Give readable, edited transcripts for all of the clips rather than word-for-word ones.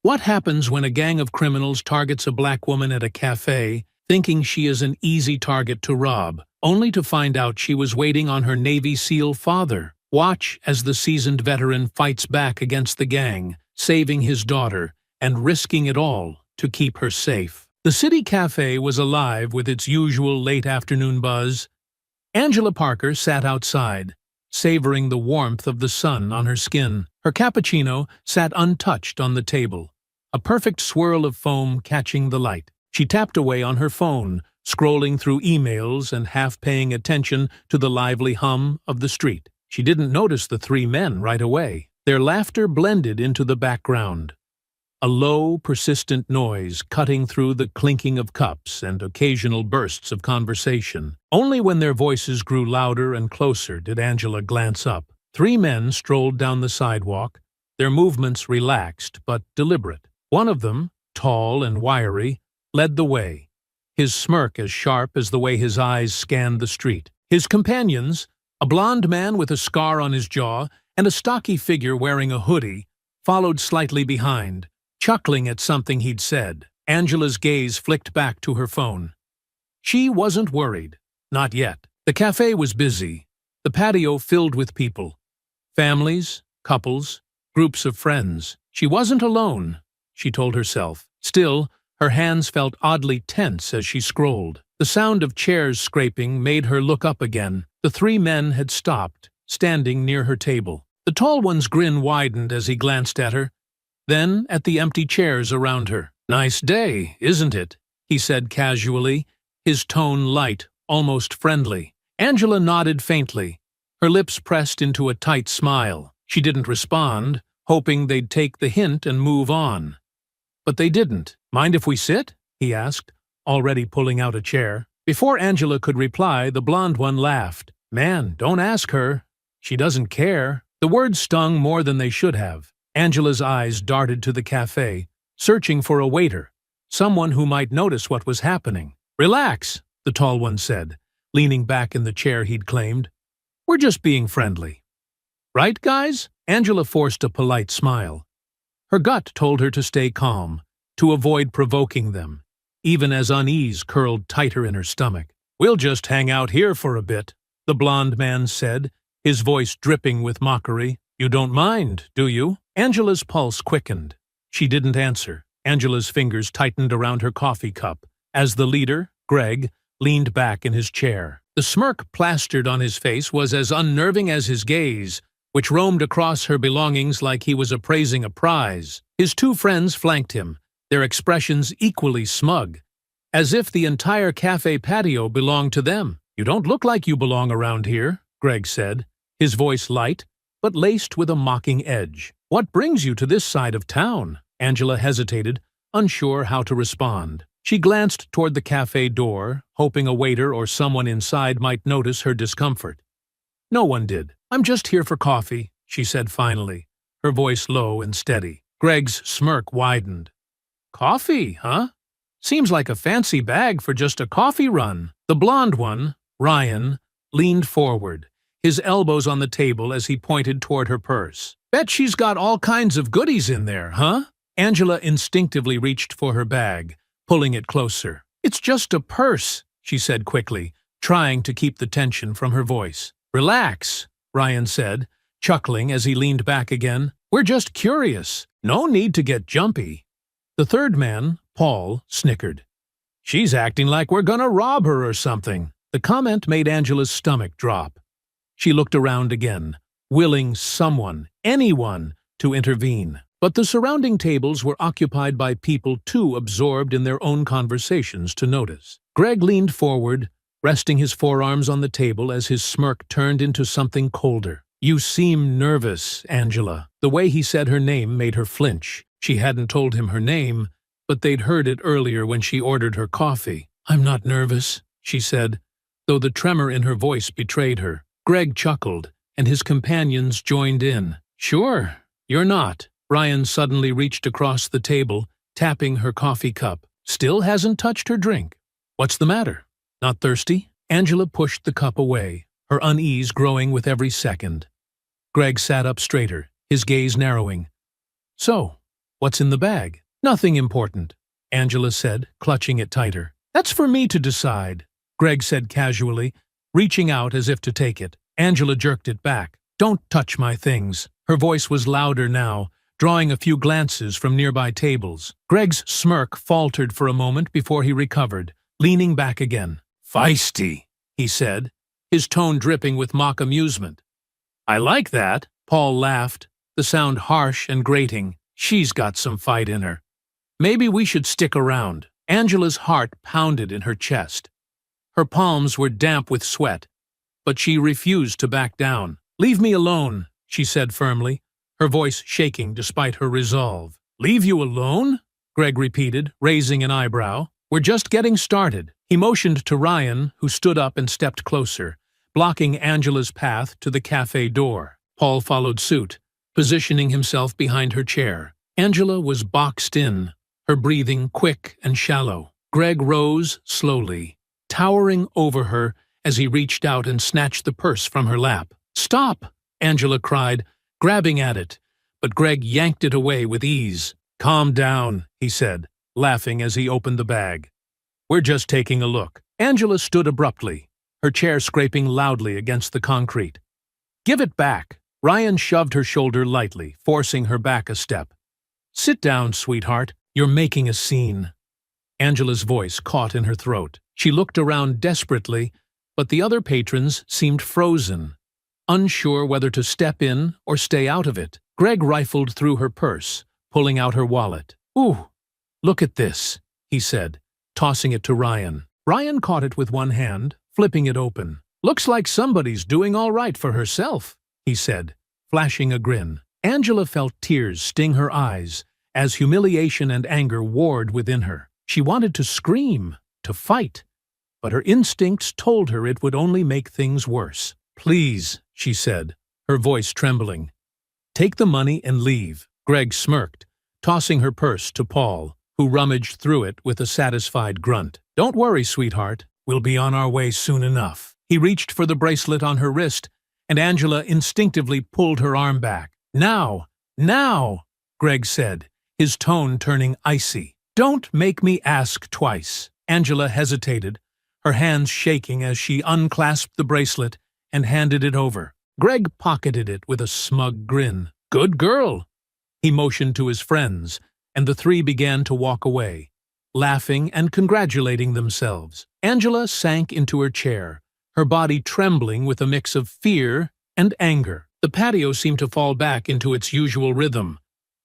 What happens when a gang of criminals targets a black woman at a cafe, thinking she is an easy target to rob, only to find out she was waiting on her Navy SEAL father? Watch as the seasoned veteran fights back against the gang, saving his daughter and risking it all to keep her safe. The city cafe was alive with its usual late afternoon buzz. Angela Parker sat outside, savoring the warmth of the sun on her skin. Her cappuccino sat untouched on the table, a perfect swirl of foam catching the light. She tapped away on her phone, scrolling through emails and half paying attention to the lively hum of the street. She didn't notice the three men right away. Their laughter blended into the background, a low, persistent noise cutting through the clinking of cups and occasional bursts of conversation. Only when their voices grew louder and closer did Angela glance up. Three men strolled down the sidewalk, their movements relaxed but deliberate. One of them, tall and wiry, led the way, his smirk as sharp as the way his eyes scanned the street. His companions, a blond man with a scar on his jaw and a stocky figure wearing a hoodie, followed slightly behind, chuckling at something he'd said. Angela's gaze flicked back to her phone. She wasn't worried. Not yet. The cafe was busy, the patio filled with people. Families, couples, groups of friends. She wasn't alone, she told herself. Still, her hands felt oddly tense as she scrolled. The sound of chairs scraping made her look up again. The three men had stopped, standing near her table. The tall one's grin widened as he glanced at her, then at the empty chairs around her. "Nice day, isn't it?" he said casually, his tone light, almost friendly. Angela nodded faintly, her lips pressed into a tight smile. She didn't respond, hoping they'd take the hint and move on. But they didn't. "Mind if we sit?" he asked, already pulling out a chair. Before Angela could reply, the blonde one laughed. "Man, don't ask her. She doesn't care." The words stung more than they should have. Angela's eyes darted to the cafe, searching for a waiter, someone who might notice what was happening. "Relax," the tall one said, leaning back in the chair he'd claimed. "We're just being friendly." "Right, guys?" Angela forced a polite smile. Her gut told her to stay calm, to avoid provoking them, even as unease curled tighter in her stomach. "We'll just hang out here for a bit," the blond man said, his voice dripping with mockery. "You don't mind, do you?" Angela's pulse quickened. She didn't answer. Angela's fingers tightened around her coffee cup as the leader, Greg, leaned back in his chair. The smirk plastered on his face was as unnerving as his gaze, which roamed across her belongings like he was appraising a prize. His two friends flanked him, their expressions equally smug, as if the entire cafe patio belonged to them. "You don't look like you belong around here," Greg said, his voice light, but laced with a mocking edge. "What brings you to this side of town?" Angela hesitated, unsure how to respond. She glanced toward the cafe door, hoping a waiter or someone inside might notice her discomfort. No one did. "I'm just here for coffee," she said finally, her voice low and steady. Greg's smirk widened. "Coffee, huh? Seems like a fancy bag for just a coffee run." The blonde one, Ryan, leaned forward, his elbows on the table as he pointed toward her purse. "Bet she's got all kinds of goodies in there, huh?" Angela instinctively reached for her bag, pulling it closer. "It's just a purse," she said quickly, trying to keep the tension from her voice. "Relax," Ryan said, chuckling as he leaned back again. "We're just curious. No need to get jumpy." The third man, Paul, snickered. "She's acting like we're gonna rob her or something." The comment made Angela's stomach drop. She looked around again, willing someone, anyone, to intervene. But the surrounding tables were occupied by people too absorbed in their own conversations to notice. Greg leaned forward, resting his forearms on the table as his smirk turned into something colder. "You seem nervous, Angela." The way he said her name made her flinch. She hadn't told him her name, but they'd heard it earlier when she ordered her coffee. "I'm not nervous," she said, though the tremor in her voice betrayed her. Greg chuckled, and his companions joined in. "Sure, you're not." Ryan suddenly reached across the table, tapping her coffee cup. "Still hasn't touched her drink. What's the matter? Not thirsty?" Angela pushed the cup away, her unease growing with every second. Greg sat up straighter, his gaze narrowing. "So, "What's in the bag?" "Nothing important," Angela said, clutching it tighter. "That's for me to decide," Greg said casually, reaching out as if to take it. Angela jerked it back. "Don't touch my things." Her voice was louder now, drawing a few glances from nearby tables. Greg's smirk faltered for a moment before he recovered, leaning back again. "Feisty," he said, his tone dripping with mock amusement. "I like that." Paul laughed, the sound harsh and grating. "She's got some fight in her. Maybe we should stick around." Angela's heart pounded in her chest. Her palms were damp with sweat, but she refused to back down. "Leave me alone," she said firmly, her voice shaking despite her resolve. "Leave you alone?" Greg repeated, raising an eyebrow. "We're just getting started." He motioned to Ryan, who stood up and stepped closer, blocking Angela's path to the cafe door. Paul followed suit, positioning himself behind her chair. Angela was boxed in, her breathing quick and shallow. Greg rose slowly, towering over her as he reached out and snatched the purse from her lap. "Stop!" Angela cried, grabbing at it, but Greg yanked it away with ease. "Calm down," he said, laughing as he opened the bag. "We're just taking a look." Angela stood abruptly, her chair scraping loudly against the concrete. "Give it back." Ryan shoved her shoulder lightly, forcing her back a step. "Sit down, sweetheart. You're making a scene." Angela's voice caught in her throat. She looked around desperately, but the other patrons seemed frozen, unsure whether to step in or stay out of it. Greg rifled through her purse, pulling out her wallet. "Ooh, look at this," he said, tossing it to Ryan. Ryan caught it with one hand, flipping it open. "Looks like somebody's doing all right for herself," he said, flashing a grin. Angela felt tears sting her eyes as humiliation and anger warred within her. She wanted to scream, to fight, but her instincts told her it would only make things worse. "Please," she said, her voice trembling. "Take the money and leave." Greg smirked, tossing her purse to Paul, who rummaged through it with a satisfied grunt. "Don't worry, sweetheart. We'll be on our way soon enough." He reached for the bracelet on her wrist, and Angela instinctively pulled her arm back. "Now! Now!" Greg said, his tone turning icy. "Don't make me ask twice." Angela hesitated, her hands shaking as she unclasped the bracelet and handed it over. Greg pocketed it with a smug grin. "Good girl." He motioned to his friends, and the three began to walk away, laughing and congratulating themselves. Angela sank into her chair, her body trembling with a mix of fear and anger. The patio seemed to fall back into its usual rhythm,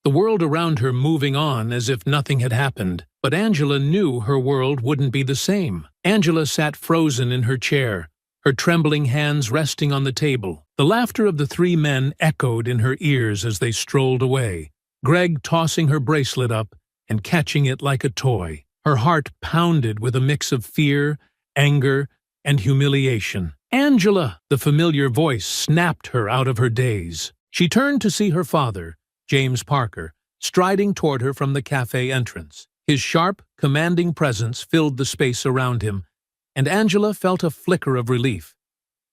the world around her moving on as if nothing had happened. But Angela knew her world wouldn't be the same. Angela sat frozen in her chair, her trembling hands resting on the table. The laughter of the three men echoed in her ears as they strolled away, Greg tossing her bracelet up and catching it like a toy. Her heart pounded with a mix of fear, anger, and humiliation. "Angela!" The familiar voice snapped her out of her daze. She turned to see her father, James Parker, striding toward her from the cafe entrance. His sharp, commanding presence filled the space around him, and Angela felt a flicker of relief,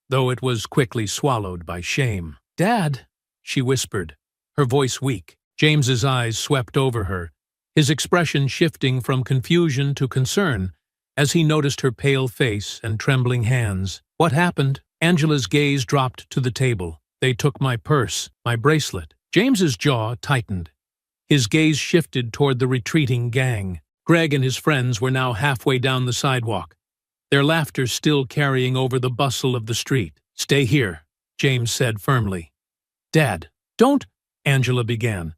though it was quickly swallowed by shame. "Dad," she whispered, her voice weak. James's eyes swept over her, his expression shifting from confusion to concern as he noticed her pale face and trembling hands. "What happened?" Angela's gaze dropped to the table. "They took my purse, my bracelet." James's jaw tightened. His gaze shifted toward the retreating gang. Greg and his friends were now halfway down the sidewalk, their laughter still carrying over the bustle of the street. "Stay here," James said firmly. "Dad, don't," Angela began,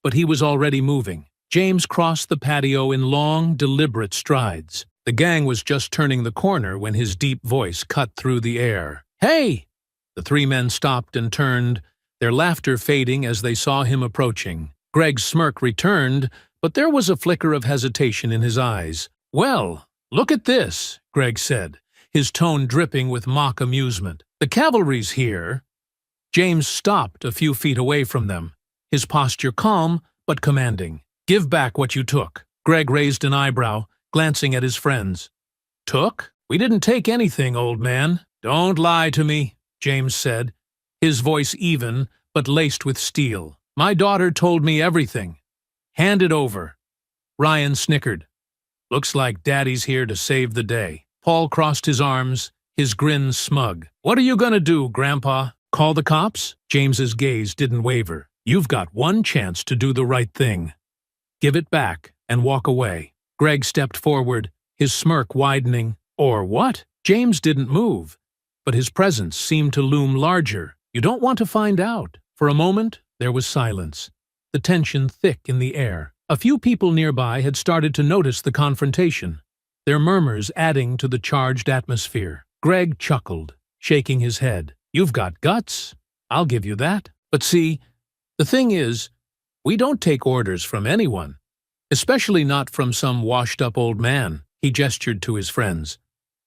but he was already moving. James crossed the patio in long, deliberate strides. The gang was just turning the corner when his deep voice cut through the air. "Hey!" The three men stopped and turned, their laughter fading as they saw him approaching. Greg's smirk returned, but there was a flicker of hesitation in his eyes. "Well, look at this," Greg said, his tone dripping with mock amusement. "The cavalry's here." James stopped a few feet away from them, his posture calm but commanding. "Give back what you took." Greg raised an eyebrow, glancing at his friends. "Took? We didn't take anything, old man." "Don't lie to me," James said, his voice even but laced with steel. "My daughter told me everything." Hand it over. Ryan snickered. Looks like Daddy's here to save the day. Paul crossed his arms, his grin smug. What are you gonna do, Grandpa? Call the cops? James's gaze didn't waver. You've got one chance to do the right thing. Give it back and walk away. Greg stepped forward, his smirk widening. Or what? James didn't move, but his presence seemed to loom larger. You don't want to find out. For a moment, there was silence, the tension thick in the air. A few people nearby had started to notice the confrontation, their murmurs adding to the charged atmosphere. Greg chuckled, shaking his head. You've got guts. I'll give you that. But see, the thing is, we don't take orders from anyone, especially not from some washed-up old man. He gestured to his friends.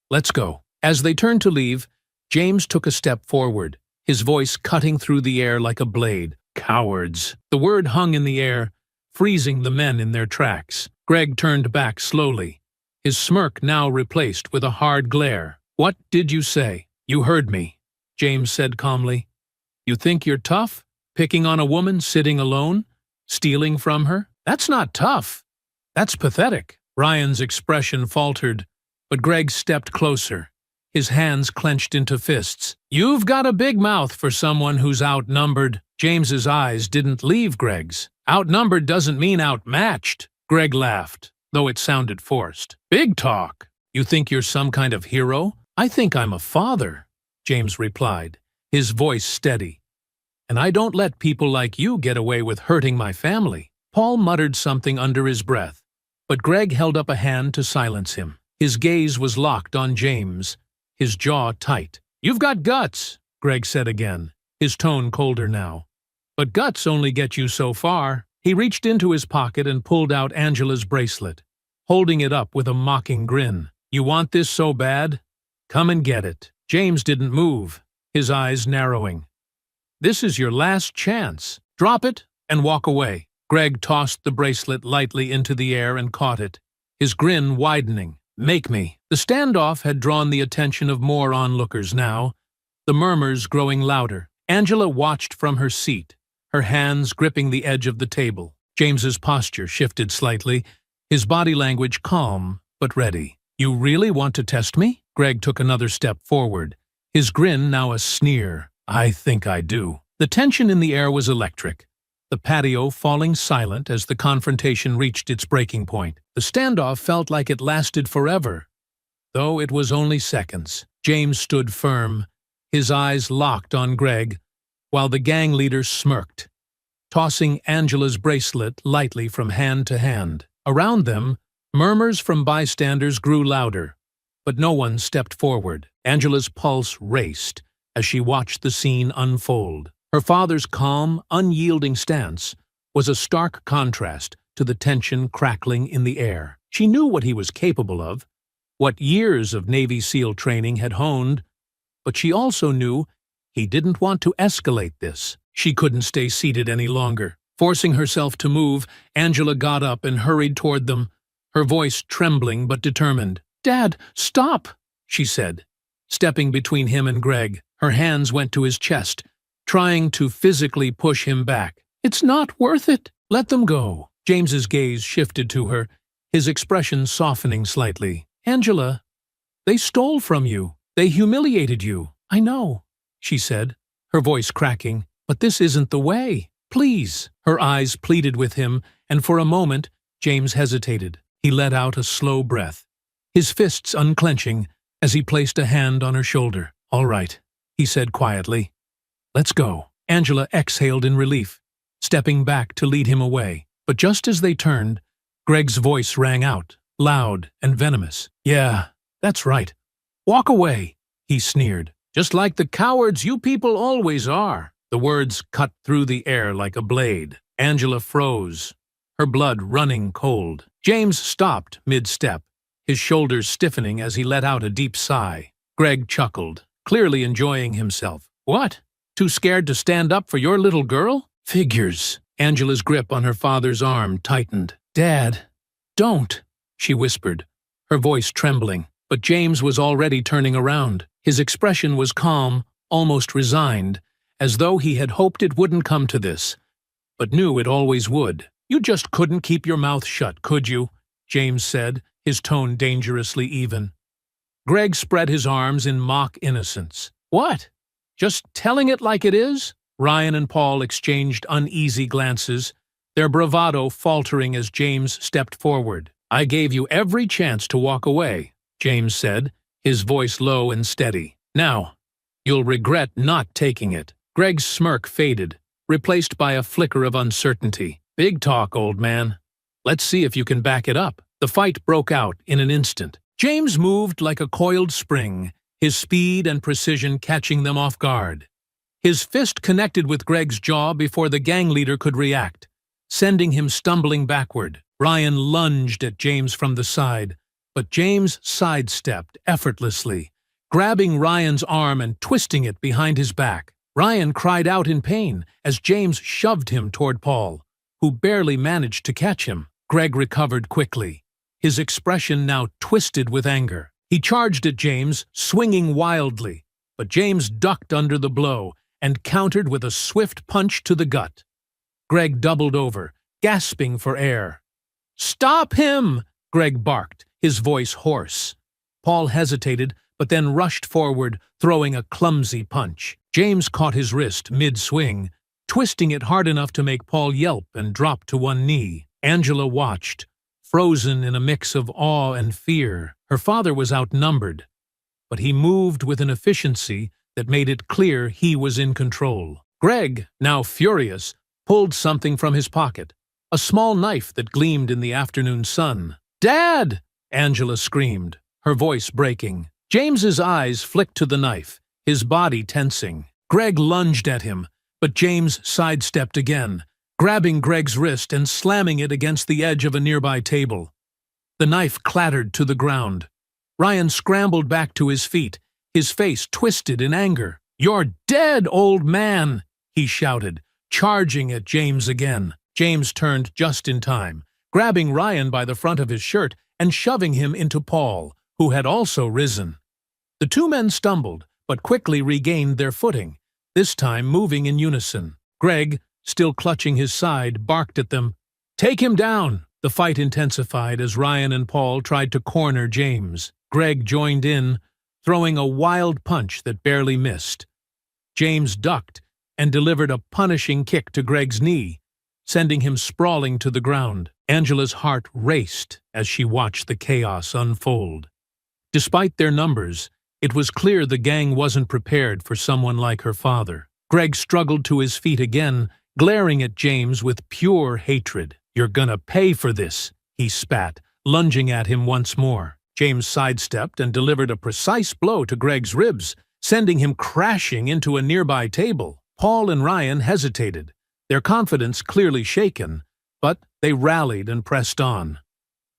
Let's go. As they turned to leave, James took a step forward, his voice cutting through the air like a blade. Cowards. The word hung in the air, freezing the men in their tracks. Greg turned back slowly, his smirk now replaced with a hard glare. What did you say? You heard me, James said calmly. You think you're tough? Picking on a woman sitting alone? Stealing from her? That's not tough. That's pathetic. Ryan's expression faltered, but Greg stepped closer, his hands clenched into fists. You've got a big mouth for someone who's outnumbered. James's eyes didn't leave Greg's. Outnumbered doesn't mean outmatched. Greg laughed, though it sounded forced. Big talk. You think you're some kind of hero? I think I'm a father, James replied, his voice steady. And I don't let people like you get away with hurting my family. Paul muttered something under his breath, but Greg held up a hand to silence him. His gaze was locked on James, his jaw tight. You've got guts, Greg said again, his tone colder now. But guts only get you so far. He reached into his pocket and pulled out Angela's bracelet, holding it up with a mocking grin. You want this so bad? Come and get it. James didn't move, his eyes narrowing. This is your last chance. Drop it and walk away. Greg tossed the bracelet lightly into the air and caught it, his grin widening. Make me. The standoff had drawn the attention of more onlookers now, the murmurs growing louder. Angela watched from her seat, her hands gripping the edge of the table. James's posture shifted slightly, his body language calm but ready. You really want to test me? Greg took another step forward, his grin now a sneer. I think I do. The tension in the air was electric, the patio falling silent as the confrontation reached its breaking point. The standoff felt like it lasted forever, though it was only seconds. James stood firm, his eyes locked on Greg, while the gang leader smirked, tossing Angela's bracelet lightly from hand to hand. Around them, murmurs from bystanders grew louder, but no one stepped forward. Angela's pulse raced as she watched the scene unfold. Her father's calm, unyielding stance was a stark contrast to the tension crackling in the air. She knew what he was capable of, what years of Navy SEAL training had honed, but she also knew he didn't want to escalate this. She couldn't stay seated any longer. Forcing herself to move, Angela got up and hurried toward them, her voice trembling but determined. Dad, stop, she said, stepping between him and Greg. Her hands went to his chest, trying to physically push him back. It's not worth it. Let them go. James's gaze shifted to her, his expression softening slightly. Angela, they stole from you. They humiliated you. I know, she said, her voice cracking, but this isn't the way. Please. Her eyes pleaded with him, and for a moment, James hesitated. He let out a slow breath, his fists unclenching as he placed a hand on her shoulder. All right, he said quietly. Let's go. Angela exhaled in relief, stepping back to lead him away. But just as they turned, Greg's voice rang out, loud and venomous. Yeah, that's right. Walk away, he sneered. Just like the cowards you people always are. The words cut through the air like a blade. Angela froze, her blood running cold. James stopped mid-step, his shoulders stiffening as he let out a deep sigh. Greg chuckled, clearly enjoying himself. What? Too scared to stand up for your little girl? Figures. Angela's grip on her father's arm tightened. Dad, don't, she whispered, her voice trembling. But James was already turning around. His expression was calm, almost resigned, as though he had hoped it wouldn't come to this, but knew it always would. You just couldn't keep your mouth shut, could you? James said, his tone dangerously even. Greg spread his arms in mock innocence. What? Just telling it like it is? Ryan and Paul exchanged uneasy glances, their bravado faltering as James stepped forward. I gave you every chance to walk away, James said, his voice low and steady. Now, you'll regret not taking it. Greg's smirk faded, replaced by a flicker of uncertainty. Big talk, old man. Let's see if you can back it up. The fight broke out in an instant. James moved like a coiled spring, his speed and precision catching them off guard. His fist connected with Greg's jaw before the gang leader could react, sending him stumbling backward. Ryan lunged at James from the side, but James sidestepped effortlessly, grabbing Ryan's arm and twisting it behind his back. Ryan cried out in pain as James shoved him toward Paul, who barely managed to catch him. Greg recovered quickly, his expression now twisted with anger. He charged at James, swinging wildly, but James ducked under the blow and countered with a swift punch to the gut. Greg doubled over, gasping for air. "Stop him!" Greg barked, his voice hoarse. Paul hesitated, but then rushed forward, throwing a clumsy punch. James caught his wrist mid-swing, twisting it hard enough to make Paul yelp and drop to one knee. Angela watched, frozen in a mix of awe and fear. Her father was outnumbered, but he moved with an efficiency that made it clear he was in control. Greg, now furious, pulled something from his pocket, a small knife that gleamed in the afternoon sun. "Dad!" Angela screamed, her voice breaking. James's eyes flicked to the knife, his body tensing. Greg lunged at him, but James sidestepped again, grabbing Greg's wrist and slamming it against the edge of a nearby table. The knife clattered to the ground. Ryan scrambled back to his feet, his face twisted in anger. "You're dead, old man!" he shouted, charging at James again. James turned just in time, grabbing Ryan by the front of his shirt and shoving him into Paul, who had also risen. The two men stumbled, but quickly regained their footing, this time moving in unison. Greg, still clutching his side, barked at them. "Take him down!" The fight intensified as Ryan and Paul tried to corner James. Greg joined in, throwing a wild punch that barely missed. James ducked and delivered a punishing kick to Greg's knee, sending him sprawling to the ground. Angela's heart raced as she watched the chaos unfold. Despite their numbers, it was clear the gang wasn't prepared for someone like her father. Greg struggled to his feet again, glaring at James with pure hatred. "You're gonna pay for this," he spat, lunging at him once more. James sidestepped and delivered a precise blow to Greg's ribs, sending him crashing into a nearby table. Paul and Ryan hesitated, their confidence clearly shaken, but they rallied and pressed on.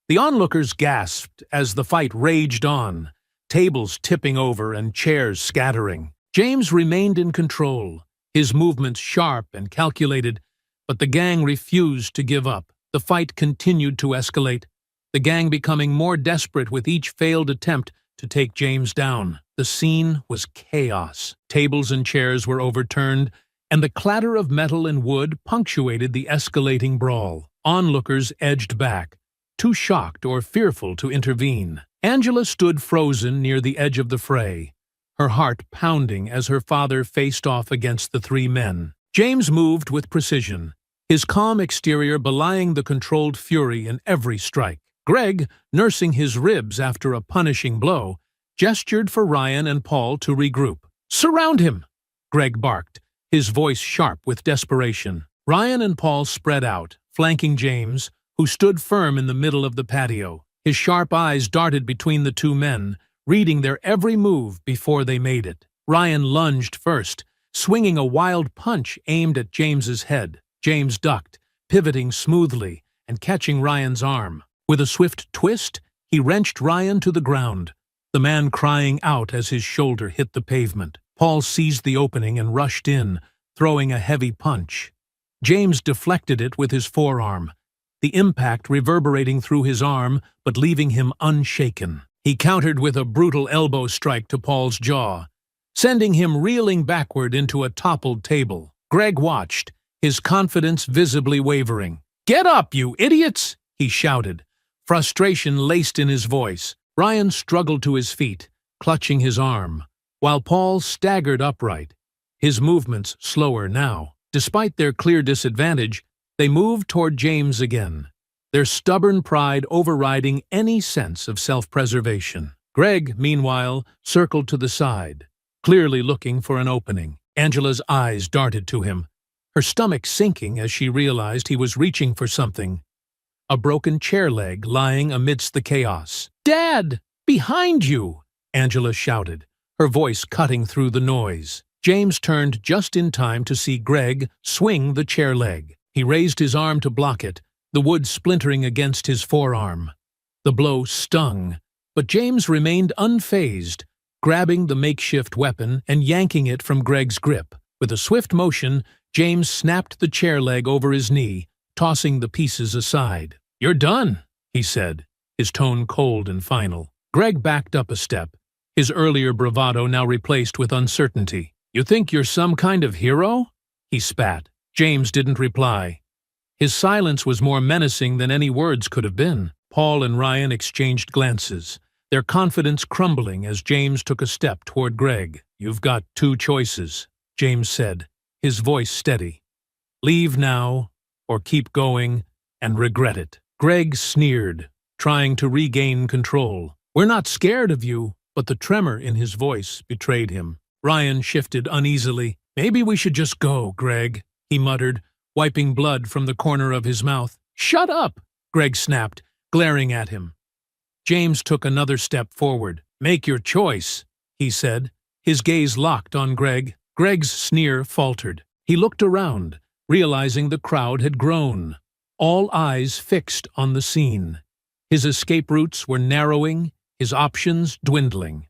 The onlookers gasped as the fight raged on, tables tipping over and chairs scattering. James remained in control, his movements sharp and calculated, but the gang refused to give up. The fight continued to escalate, the gang becoming more desperate with each failed attempt to take James down. The scene was chaos. Tables and chairs were overturned, and the clatter of metal and wood punctuated the escalating brawl. Onlookers edged back, too shocked or fearful to intervene. Angela stood frozen near the edge of the fray, her heart pounding as her father faced off against the three men. James moved with precision, his calm exterior belying the controlled fury in every strike. Greg, nursing his ribs after a punishing blow, gestured for Ryan and Paul to regroup. "Surround him!" Greg barked, his voice sharp with desperation. Ryan and Paul spread out, flanking James, who stood firm in the middle of the patio. His sharp eyes darted between the two men, reading their every move before they made it. Ryan lunged first, swinging a wild punch aimed at James's head. James ducked, pivoting smoothly and catching Ryan's arm. With a swift twist, he wrenched Ryan to the ground, the man crying out as his shoulder hit the pavement. Paul seized the opening and rushed in, throwing a heavy punch. James deflected it with his forearm, the impact reverberating through his arm but leaving him unshaken. He countered with a brutal elbow strike to Paul's jaw, sending him reeling backward into a toppled table. Greg watched, his confidence visibly wavering. "Get up, you idiots!" he shouted, frustration laced in his voice. Ryan struggled to his feet, clutching his arm, while Paul staggered upright, his movements slower now. Despite their clear disadvantage, they moved toward James again, their stubborn pride overriding any sense of self-preservation. Greg, meanwhile, circled to the side, clearly looking for an opening. Angela's eyes darted to him, her stomach sinking as she realized he was reaching for something. A broken chair leg lying amidst the chaos. "Dad! Behind you!" Angela shouted, her voice cutting through the noise. James turned just in time to see Greg swing the chair leg. He raised his arm to block it, the wood splintering against his forearm. The blow stung, but James remained unfazed, grabbing the makeshift weapon and yanking it from Greg's grip. With a swift motion, James snapped the chair leg over his knee, tossing the pieces aside. "You're done," he said, his tone cold and final. Greg backed up a step, his earlier bravado now replaced with uncertainty. "You think you're some kind of hero?" he spat. James didn't reply. His silence was more menacing than any words could have been. Paul and Ryan exchanged glances, their confidence crumbling as James took a step toward Greg. "You've got two choices," James said, his voice steady. "Leave now, or keep going and regret it." Greg sneered, trying to regain control. "We're not scared of you," but the tremor in his voice betrayed him. Ryan shifted uneasily. "Maybe we should just go, Greg," he muttered, wiping blood from the corner of his mouth. "Shut up!" Greg snapped, glaring at him. James took another step forward. "Make your choice," he said, his gaze locked on Greg. Greg's sneer faltered. He looked around, realizing the crowd had grown, all eyes fixed on the scene. His escape routes were narrowing, his options dwindling.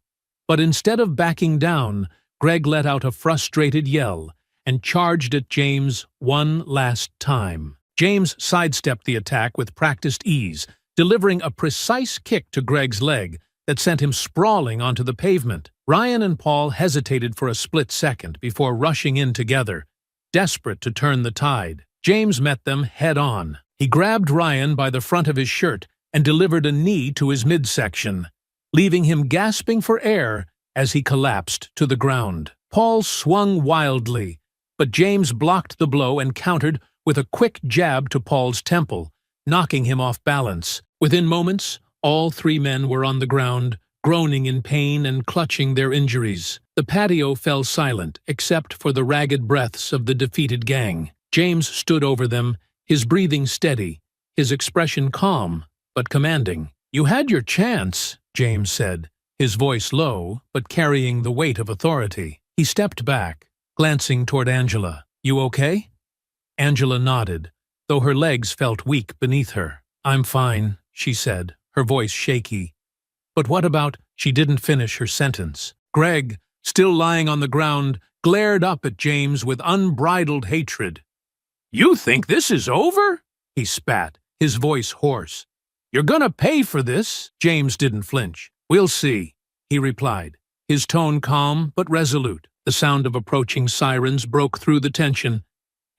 But instead of backing down, Greg let out a frustrated yell and charged at James one last time. James sidestepped the attack with practiced ease, delivering a precise kick to Greg's leg that sent him sprawling onto the pavement. Ryan and Paul hesitated for a split second before rushing in together, desperate to turn the tide. James met them head-on. He grabbed Ryan by the front of his shirt and delivered a knee to his midsection, leaving him gasping for air as he collapsed to the ground. Paul swung wildly, but James blocked the blow and countered with a quick jab to Paul's temple, knocking him off balance. Within moments, all three men were on the ground, groaning in pain and clutching their injuries. The patio fell silent, except for the ragged breaths of the defeated gang. James stood over them, his breathing steady, his expression calm but commanding. "You had your chance," James said, his voice low but carrying the weight of authority. He stepped back, glancing toward Angela. "You okay?" Angela nodded, though her legs felt weak beneath her. "I'm fine," she said, her voice shaky. "But what about—" She didn't finish her sentence. Greg, still lying on the ground, glared up at James with unbridled hatred. "You think this is over?" he spat, his voice hoarse. "You're gonna pay for this." James didn't flinch. "We'll see," he replied, his tone calm but resolute. The sound of approaching sirens broke through the tension,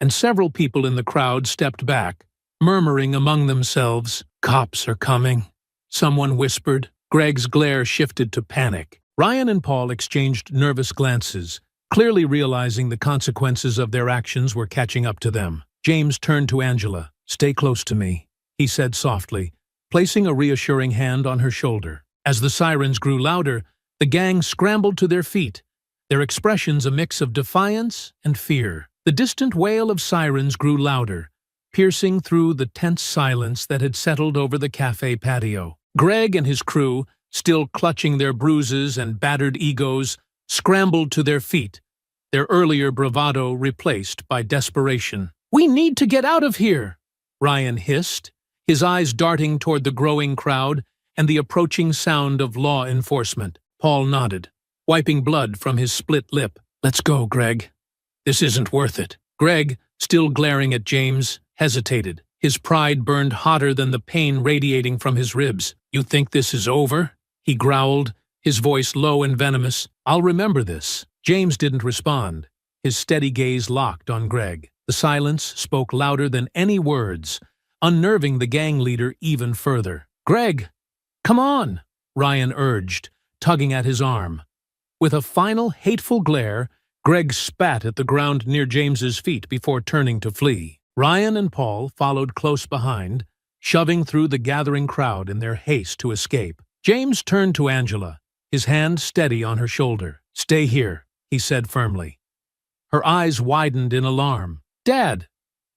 and several people in the crowd stepped back, murmuring among themselves. "Cops are coming," someone whispered. Greg's glare shifted to panic. Ryan and Paul exchanged nervous glances, clearly realizing the consequences of their actions were catching up to them. James turned to Angela. "Stay close to me," he said softly, placing a reassuring hand on her shoulder. As the sirens grew louder, the gang scrambled to their feet, their expressions a mix of defiance and fear. The distant wail of sirens grew louder, piercing through the tense silence that had settled over the cafe patio. Greg and his crew, still clutching their bruises and battered egos, scrambled to their feet, their earlier bravado replaced by desperation. "We need to get out of here," Ryan hissed, his eyes darting toward the growing crowd and the approaching sound of law enforcement. Paul nodded, wiping blood from his split lip. "Let's go, Greg. This isn't worth it." Greg, still glaring at James, hesitated. His pride burned hotter than the pain radiating from his ribs. "You think this is over?" he growled, his voice low and venomous. "I'll remember this." James didn't respond, his steady gaze locked on Greg. The silence spoke louder than any words, unnerving the gang leader even further. "Greg, come on," Ryan urged, tugging at his arm. With a final hateful glare, Greg spat at the ground near James's feet before turning to flee. Ryan and Paul followed close behind, shoving through the gathering crowd in their haste to escape. James turned to Angela, his hand steady on her shoulder. "Stay here," he said firmly. Her eyes widened in alarm. "Dad,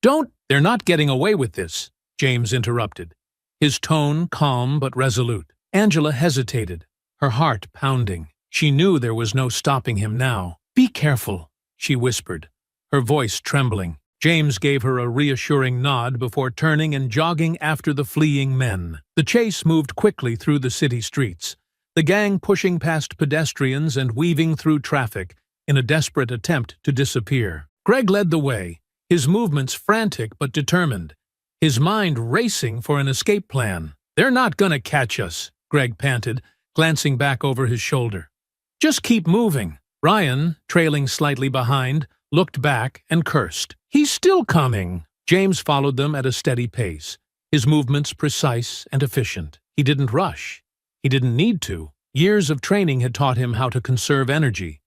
don't—" "They're not getting away with this," James interrupted, his tone calm but resolute. Angela hesitated, her heart pounding. She knew there was no stopping him now. "Be careful," she whispered, her voice trembling. James gave her a reassuring nod before turning and jogging after the fleeing men. The chase moved quickly through the city streets, the gang pushing past pedestrians and weaving through traffic in a desperate attempt to disappear. Greg led the way, his movements frantic but determined, his mind racing for an escape plan. "They're not gonna catch us," Greg panted, glancing back over his shoulder. "Just keep moving." Ryan, trailing slightly behind, looked back and cursed. "He's still coming." James followed them at a steady pace, his movements precise and efficient. He didn't rush. He didn't need to. Years of training had taught him how to conserve energy,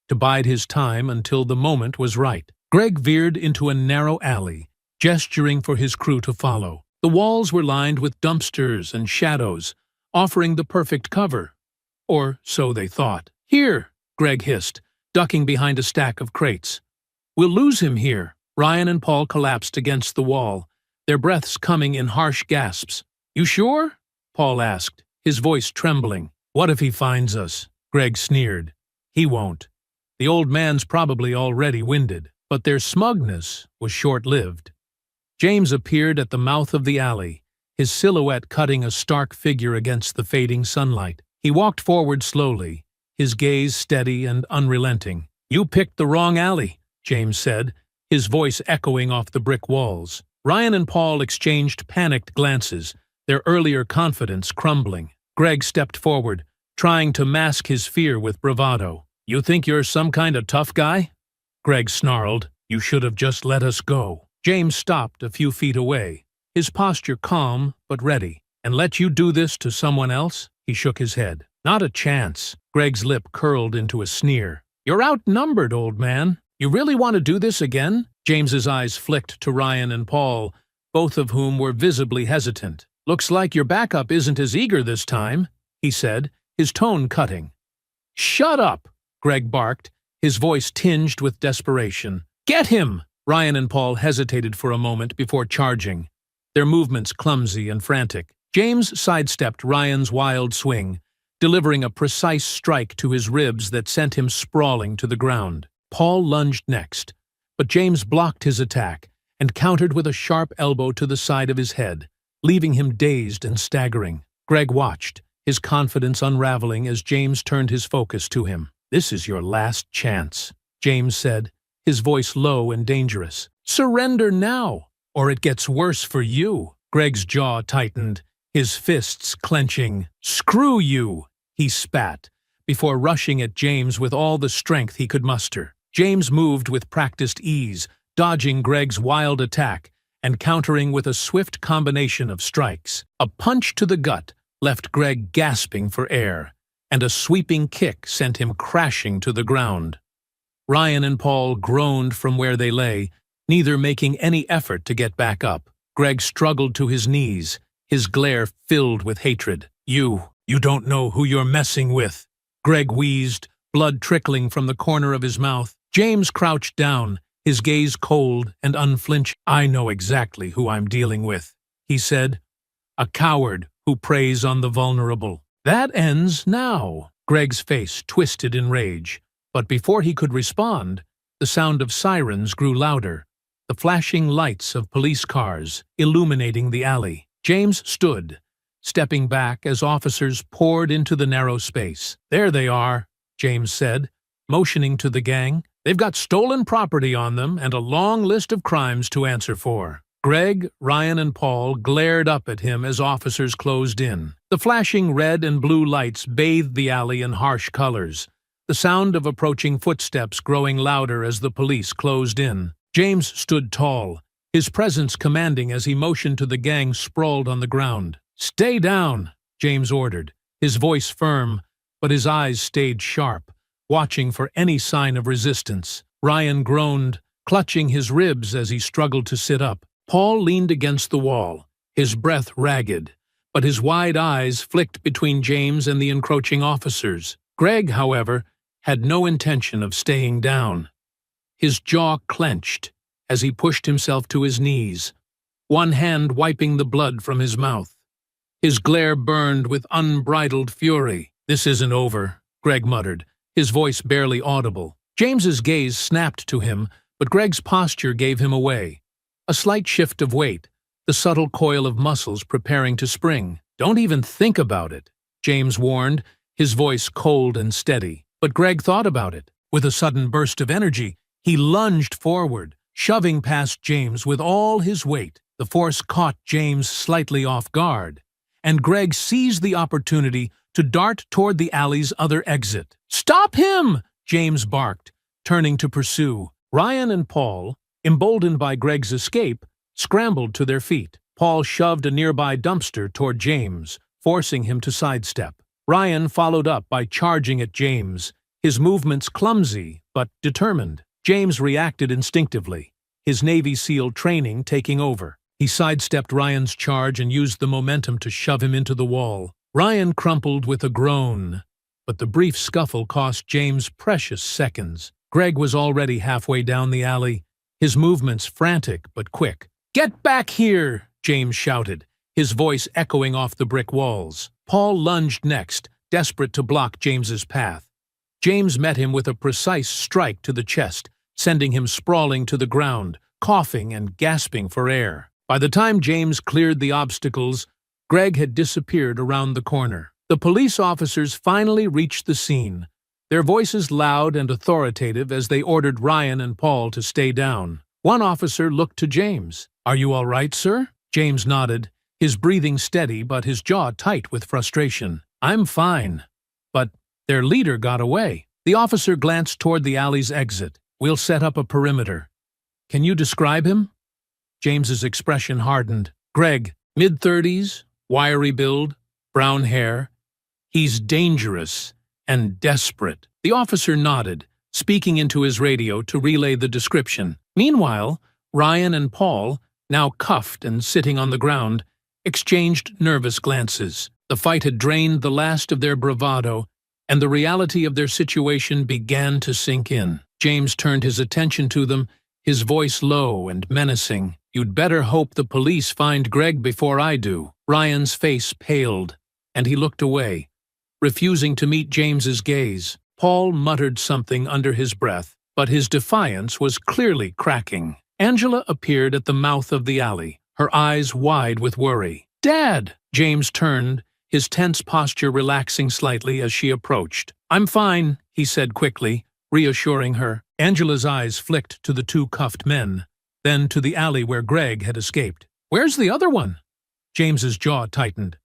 to bide his time until the moment was right. Greg veered into a narrow alley, gesturing for his crew to follow. The walls were lined with dumpsters and shadows, offering the perfect cover. Or so they thought. "Here," Greg hissed, ducking behind a stack of crates. "We'll lose him here." Ryan and Paul collapsed against the wall, their breaths coming in harsh gasps. "You sure?" Paul asked, his voice trembling. "What if he finds us?" Greg sneered. "He won't. The old man's probably already winded." But their smugness was short-lived. James appeared at the mouth of the alley, his silhouette cutting a stark figure against the fading sunlight. He walked forward slowly, his gaze steady and unrelenting. "You picked the wrong alley," James said, his voice echoing off the brick walls. Ryan and Paul exchanged panicked glances, their earlier confidence crumbling. Greg stepped forward, trying to mask his fear with bravado. "You think you're some kind of tough guy?" Greg snarled. "You should have just let us go." James stopped a few feet away, his posture calm but ready. "And let you do this to someone else?" He shook his head. "Not a chance." Greg's lip curled into a sneer. "You're outnumbered, old man. You really want to do this again?" James's eyes flicked to Ryan and Paul, both of whom were visibly hesitant. "Looks like your backup isn't as eager this time," he said, his tone cutting. "Shut up!" Greg barked, his voice tinged with desperation. "Get him!" Ryan and Paul hesitated for a moment before charging, their movements clumsy and frantic. James sidestepped Ryan's wild swing, delivering a precise strike to his ribs that sent him sprawling to the ground. Paul lunged next, but James blocked his attack and countered with a sharp elbow to the side of his head, leaving him dazed and staggering. Greg watched, his confidence unraveling as James turned his focus to him. "This is your last chance," James said, his voice low and dangerous. "Surrender now, or it gets worse for you." Greg's jaw tightened, his fists clenching. "Screw you," he spat, before rushing at James with all the strength he could muster. James moved with practiced ease, dodging Greg's wild attack and countering with a swift combination of strikes. A punch to the gut left Greg gasping for air, and a sweeping kick sent him crashing to the ground. Ryan and Paul groaned from where they lay, neither making any effort to get back up. Greg struggled to his knees, his glare filled with hatred. You don't know who you're messing with," Greg wheezed, blood trickling from the corner of his mouth. James crouched down, his gaze cold and unflinching. "I know exactly who I'm dealing with," he said. "A coward who preys on the vulnerable." "That ends now." Greg's face twisted in rage, but before he could respond, the sound of sirens grew louder, the flashing lights of police cars illuminating the alley. James stood, stepping back as officers poured into the narrow space. "There they are," James said, motioning to the gang. "They've got stolen property on them and a long list of crimes to answer for." Greg, Ryan, and Paul glared up at him as officers closed in. The flashing red and blue lights bathed the alley in harsh colors, the sound of approaching footsteps growing louder as the police closed in. James stood tall, his presence commanding as he motioned to the gang sprawled on the ground. "Stay down," James ordered, his voice firm, but his eyes stayed sharp, watching for any sign of resistance. Ryan groaned, clutching his ribs as he struggled to sit up. Paul leaned against the wall, his breath ragged, but his wide eyes flicked between James and the encroaching officers. Greg, however, had no intention of staying down. His jaw clenched as he pushed himself to his knees, one hand wiping the blood from his mouth. His glare burned with unbridled fury. "This isn't over," Greg muttered, his voice barely audible. James's gaze snapped to him, but Greg's posture gave him away. A slight shift of weight, the subtle coil of muscles preparing to spring. "Don't even think about it," James warned, his voice cold and steady. But Greg thought about it. With a sudden burst of energy, he lunged forward, shoving past James with all his weight. The force caught James slightly off guard, and Greg seized the opportunity to dart toward the alley's other exit. "Stop him!" James barked, turning to pursue. Ryan and Paul, emboldened by Greg's escape, scrambled to their feet. Paul shoved a nearby dumpster toward James, forcing him to sidestep. Ryan followed up by charging at James, his movements clumsy but determined. James reacted instinctively, his Navy SEAL training taking over. He sidestepped Ryan's charge and used the momentum to shove him into the wall. Ryan crumpled with a groan, but the brief scuffle cost James precious seconds. Greg was already halfway down the alley, his movements frantic but quick. "Get back here!" James shouted, his voice echoing off the brick walls. Paul lunged next, desperate to block James's path. James met him with a precise strike to the chest, sending him sprawling to the ground, coughing and gasping for air. By the time James cleared the obstacles, Greg had disappeared around the corner. The police officers finally reached the scene, their voices loud and authoritative as they ordered Ryan and Paul to stay down. One officer looked to James. "Are you all right, sir?" James nodded, his breathing steady but his jaw tight with frustration. "I'm fine, but their leader got away." The officer glanced toward the alley's exit. "We'll set up a perimeter. Can you describe him?" James's expression hardened. "Greg, mid-30s, wiry build, brown hair. He's dangerous and desperate." The officer nodded, speaking into his radio to relay the description. Meanwhile, Ryan and Paul, now cuffed and sitting on the ground, exchanged nervous glances. The fight had drained the last of their bravado, and the reality of their situation began to sink in. James turned his attention to them, his voice low and menacing. "You'd better hope the police find Greg before I do." Ryan's face paled, and he looked away, refusing to meet James's gaze. Paul muttered something under his breath, but his defiance was clearly cracking. Angela appeared at the mouth of the alley, her eyes wide with worry. "Dad!" James turned, his tense posture relaxing slightly as she approached. "I'm fine," he said quickly, reassuring her. Angela's eyes flicked to the two cuffed men, then to the alley where Greg had escaped. "Where's the other one?" James's jaw tightened.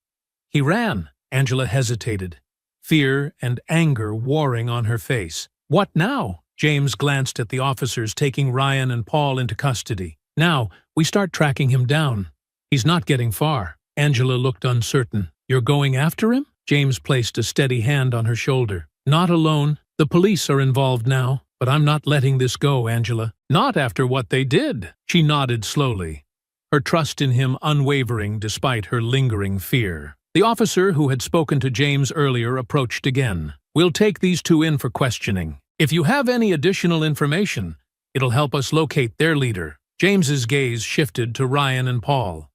"He ran." Angela hesitated, fear and anger warring on her face. "What now?" James glanced at the officers taking Ryan and Paul into custody. "Now, we start tracking him down. He's not getting far." Angela looked uncertain. "You're going after him?" James placed a steady hand on her shoulder. "Not alone. The police are involved now, but I'm not letting this go, Angela. Not after what they did." She nodded slowly, her trust in him unwavering despite her lingering fear. The officer who had spoken to James earlier approached again. "We'll take these two in for questioning. If you have any additional information, it'll help us locate their leader." James's gaze shifted to Ryan and Paul.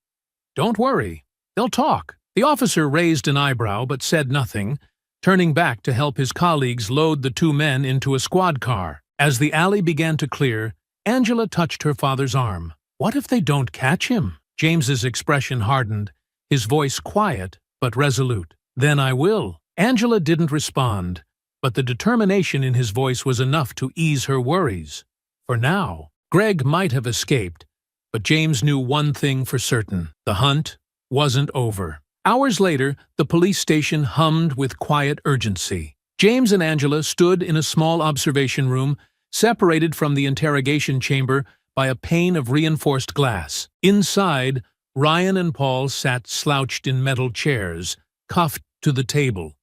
"Don't worry, they'll talk." The officer raised an eyebrow but said nothing, turning back to help his colleagues load the two men into a squad car. As the alley began to clear, Angela touched her father's arm. "What if they don't catch him?" James's expression hardened, his voice quiet but resolute. "Then I will." Angela didn't respond, but the determination in his voice was enough to ease her worries. For now, Greg might have escaped, but James knew one thing for certain: the hunt wasn't over. Hours later, the police station hummed with quiet urgency. James and Angela stood in a small observation room, separated from the interrogation chamber by a pane of reinforced glass. Inside, Ryan and Paul sat slouched in metal chairs, cuffed to the table,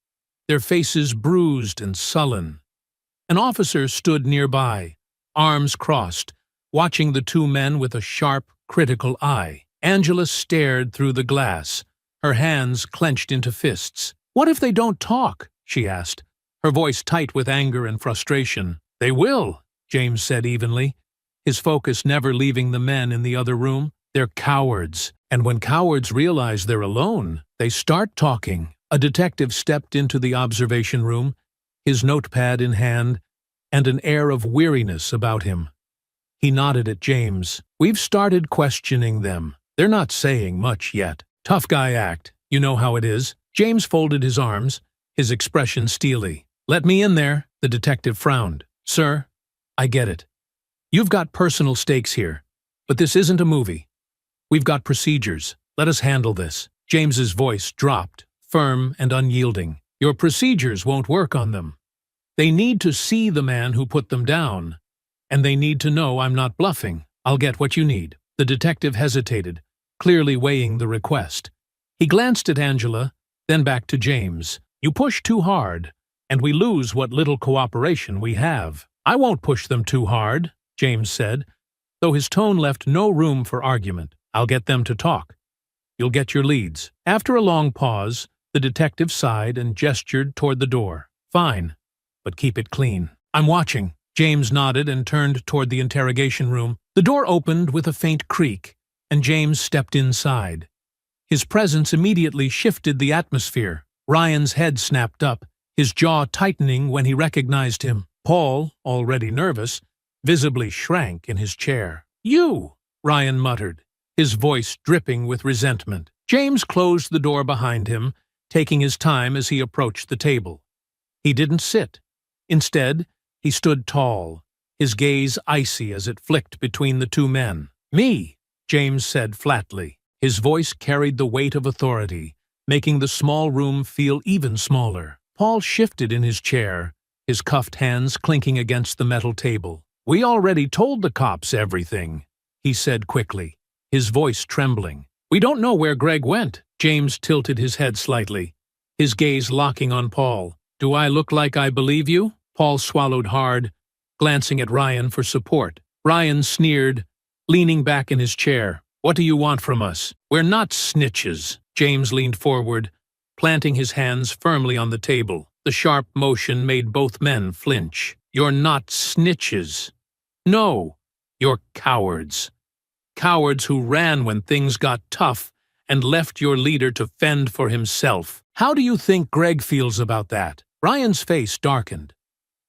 their faces bruised and sullen. An officer stood nearby, arms crossed, watching the two men with a sharp, critical eye. Angela stared through the glass, her hands clenched into fists. "What if they don't talk?" she asked, her voice tight with anger and frustration. "They will," James said evenly, his focus never leaving the men in the other room. "They're cowards, and when cowards realize they're alone, they start talking." A detective stepped into the observation room, his notepad in hand, and an air of weariness about him. He nodded at James. "We've started questioning them. They're not saying much yet. Tough guy act. You know how it is." James folded his arms, his expression steely. "Let me in there," the detective frowned. "Sir, I get it. You've got personal stakes here, but this isn't a movie. We've got procedures. Let us handle this." James's voice dropped, firm and unyielding. "Your procedures won't work on them. They need to see the man who put them down, and they need to know I'm not bluffing. I'll get what you need." The detective hesitated, clearly weighing the request. He glanced at Angela, then back to James. "You push too hard, and we lose what little cooperation we have." "I won't push them too hard," James said, though his tone left no room for argument. "I'll get them to talk. You'll get your leads." After a long pause, the detective sighed and gestured toward the door. "Fine, but keep it clean. I'm watching." James nodded and turned toward the interrogation room. The door opened with a faint creak, and James stepped inside. His presence immediately shifted the atmosphere. Ryan's head snapped up, his jaw tightening when he recognized him. Paul, already nervous, visibly shrank in his chair. "You!" Ryan muttered, his voice dripping with resentment. James closed the door behind him, taking his time as he approached the table. He didn't sit. Instead, he stood tall, his gaze icy as it flicked between the two men. "Me," James said flatly. His voice carried the weight of authority, making the small room feel even smaller. Paul shifted in his chair, his cuffed hands clinking against the metal table. "We already told the cops everything," he said quickly, his voice trembling. "We don't know where Greg went." James tilted his head slightly, his gaze locking on Paul. "Do I look like I believe you?" Paul swallowed hard, glancing at Ryan for support. Ryan sneered, leaning back in his chair. "What do you want from us?" "We're not snitches." James leaned forward, planting his hands firmly on the table. The sharp motion made both men flinch. "You're not snitches. No, you're cowards. Cowards who ran when things got tough and left your leader to fend for himself. How do you think Greg feels about that?" Ryan's face darkened.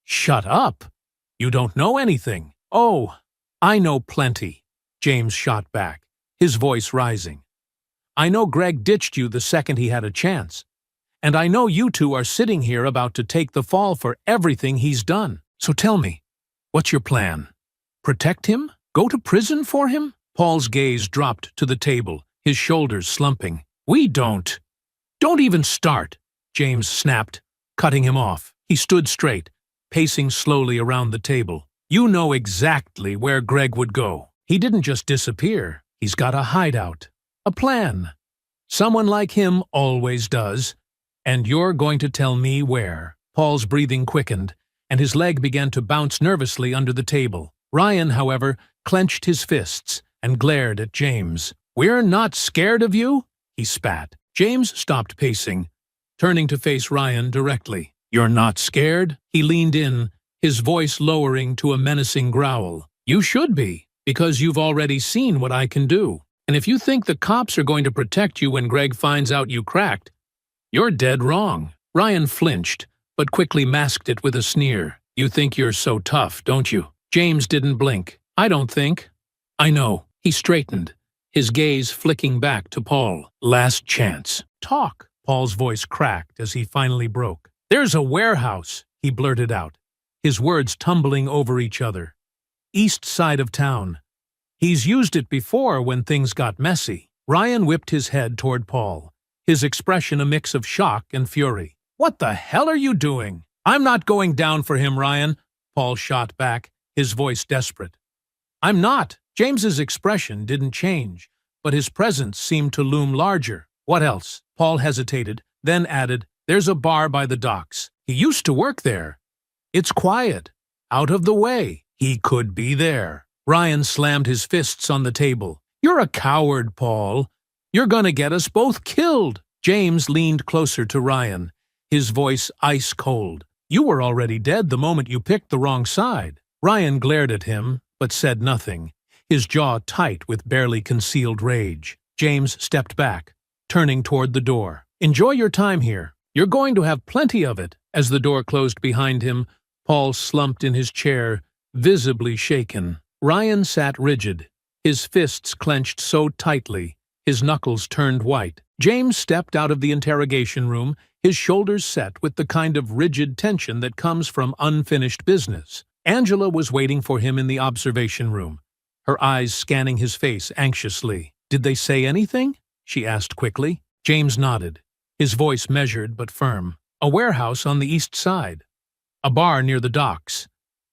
"Shut up. You don't know anything." "Oh, I know plenty," James shot back, his voice rising. "I know Greg ditched you the second he had a chance. And I know you two are sitting here about to take the fall for everything he's done. So tell me, what's your plan? Protect him? Go to prison for him?" Paul's gaze dropped to the table, his shoulders slumping. "We don't." "Don't even start," James snapped, cutting him off. He stood straight, pacing slowly around the table. "You know exactly where Greg would go. He didn't just disappear. He's got a hideout. A plan. Someone like him always does. And you're going to tell me where." Paul's breathing quickened, and his leg began to bounce nervously under the table. Ryan, however, clenched his fists and glared at James. "We're not scared of you?" he spat. James stopped pacing, turning to face Ryan directly. "You're not scared?" He leaned in, his voice lowering to a menacing growl. "You should be, because you've already seen what I can do. And if you think the cops are going to protect you when Greg finds out you cracked, you're dead wrong." Ryan flinched, but quickly masked it with a sneer. "You think you're so tough, don't you?" James didn't blink. "I don't think." "I know." He straightened, his gaze flicking back to Paul. "Last chance. Talk." Paul's voice cracked as he finally broke. "There's a warehouse," he blurted out, his words tumbling over each other. "East side of town. He's used it before when things got messy." Ryan whipped his head toward Paul, his expression a mix of shock and fury. "What the hell are you doing?" "I'm not going down for him, Ryan," Paul shot back, his voice desperate. "I'm not," James's expression didn't change, but his presence seemed to loom larger. What else? Paul hesitated, then added, there's a bar by the docks. He used to work there. It's quiet. Out of the way. He could be there. Ryan slammed his fists on the table. You're a coward, Paul. You're gonna get us both killed. James leaned closer to Ryan, his voice ice cold. You were already dead the moment you picked the wrong side. Ryan glared at him, but said nothing, his jaw tight with barely concealed rage. James stepped back, turning toward the door. Enjoy your time here. You're going to have plenty of it. As the door closed behind him, Paul slumped in his chair, visibly shaken. Ryan sat rigid, his fists clenched so tightly, his knuckles turned white. James stepped out of the interrogation room, his shoulders set with the kind of rigid tension that comes from unfinished business. Angela was waiting for him in the observation room, her eyes scanning his face anxiously. Did they say anything? She asked quickly. James nodded, his voice measured but firm. A warehouse on the east side. A bar near the docks.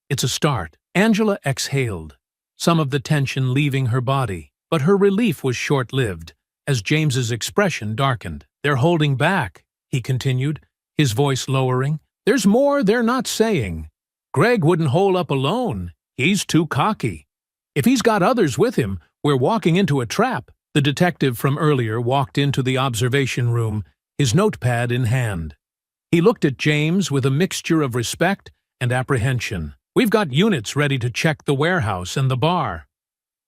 It's a start. Angela exhaled, some of the tension leaving her body, but her relief was short-lived, as James's expression darkened. They're holding back, he continued, his voice lowering. There's more they're not saying. Greg wouldn't hole up alone. He's too cocky. If he's got others with him, we're walking into a trap. The detective from earlier walked into the observation room, his notepad in hand. He looked at James with a mixture of respect and apprehension. We've got units ready to check the warehouse and the bar.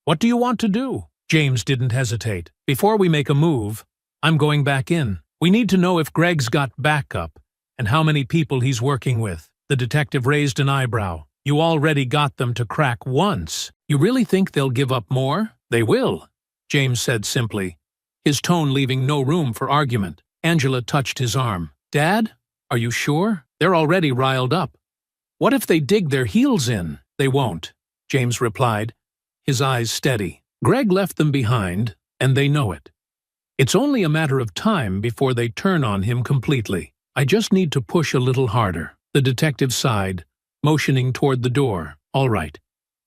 What do you want to do? James didn't hesitate. Before we make a move, I'm going back in. We need to know if Greg's got backup and how many people he's working with. The detective raised an eyebrow. You already got them to crack once. You really think they'll give up more? They will, James said simply, his tone leaving no room for argument. Angela touched his arm. Dad, are you sure? They're already riled up. What if they dig their heels in? They won't, James replied, his eyes steady. Greg left them behind, and they know it. It's only a matter of time before they turn on him completely. I just need to push a little harder. The detective sighed, motioning toward the door. All right,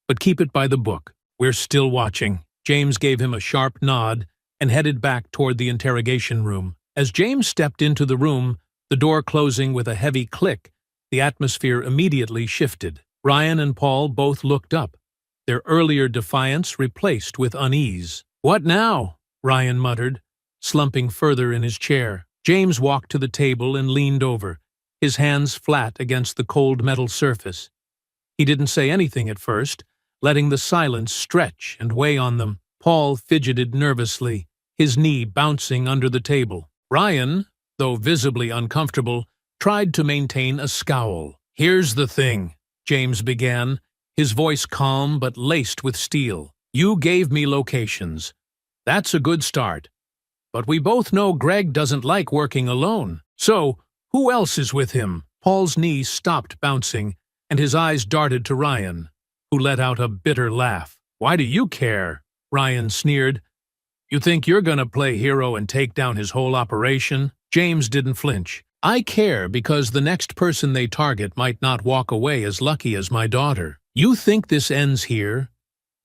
but keep it by the book. We're still watching. James gave him a sharp nod and headed back toward the interrogation room. As James stepped into the room, the door closing with a heavy click, the atmosphere immediately shifted. Ryan and Paul both looked up, their earlier defiance replaced with unease. What now? Ryan muttered, slumping further in his chair. James walked to the table and leaned over, his hands flat against the cold metal surface. He didn't say anything at first, letting the silence stretch and weigh on them. Paul fidgeted nervously, his knee bouncing under the table. Ryan, though visibly uncomfortable, tried to maintain a scowl. Here's the thing, James began, his voice calm but laced with steel. You gave me locations. That's a good start. But we both know Greg doesn't like working alone. So, who else is with him? Paul's knee stopped bouncing, and his eyes darted to Ryan, who let out a bitter laugh. Why do you care? Ryan sneered. You think you're gonna play hero and take down his whole operation? James didn't flinch. I care because the next person they target might not walk away as lucky as my daughter. You think this ends here?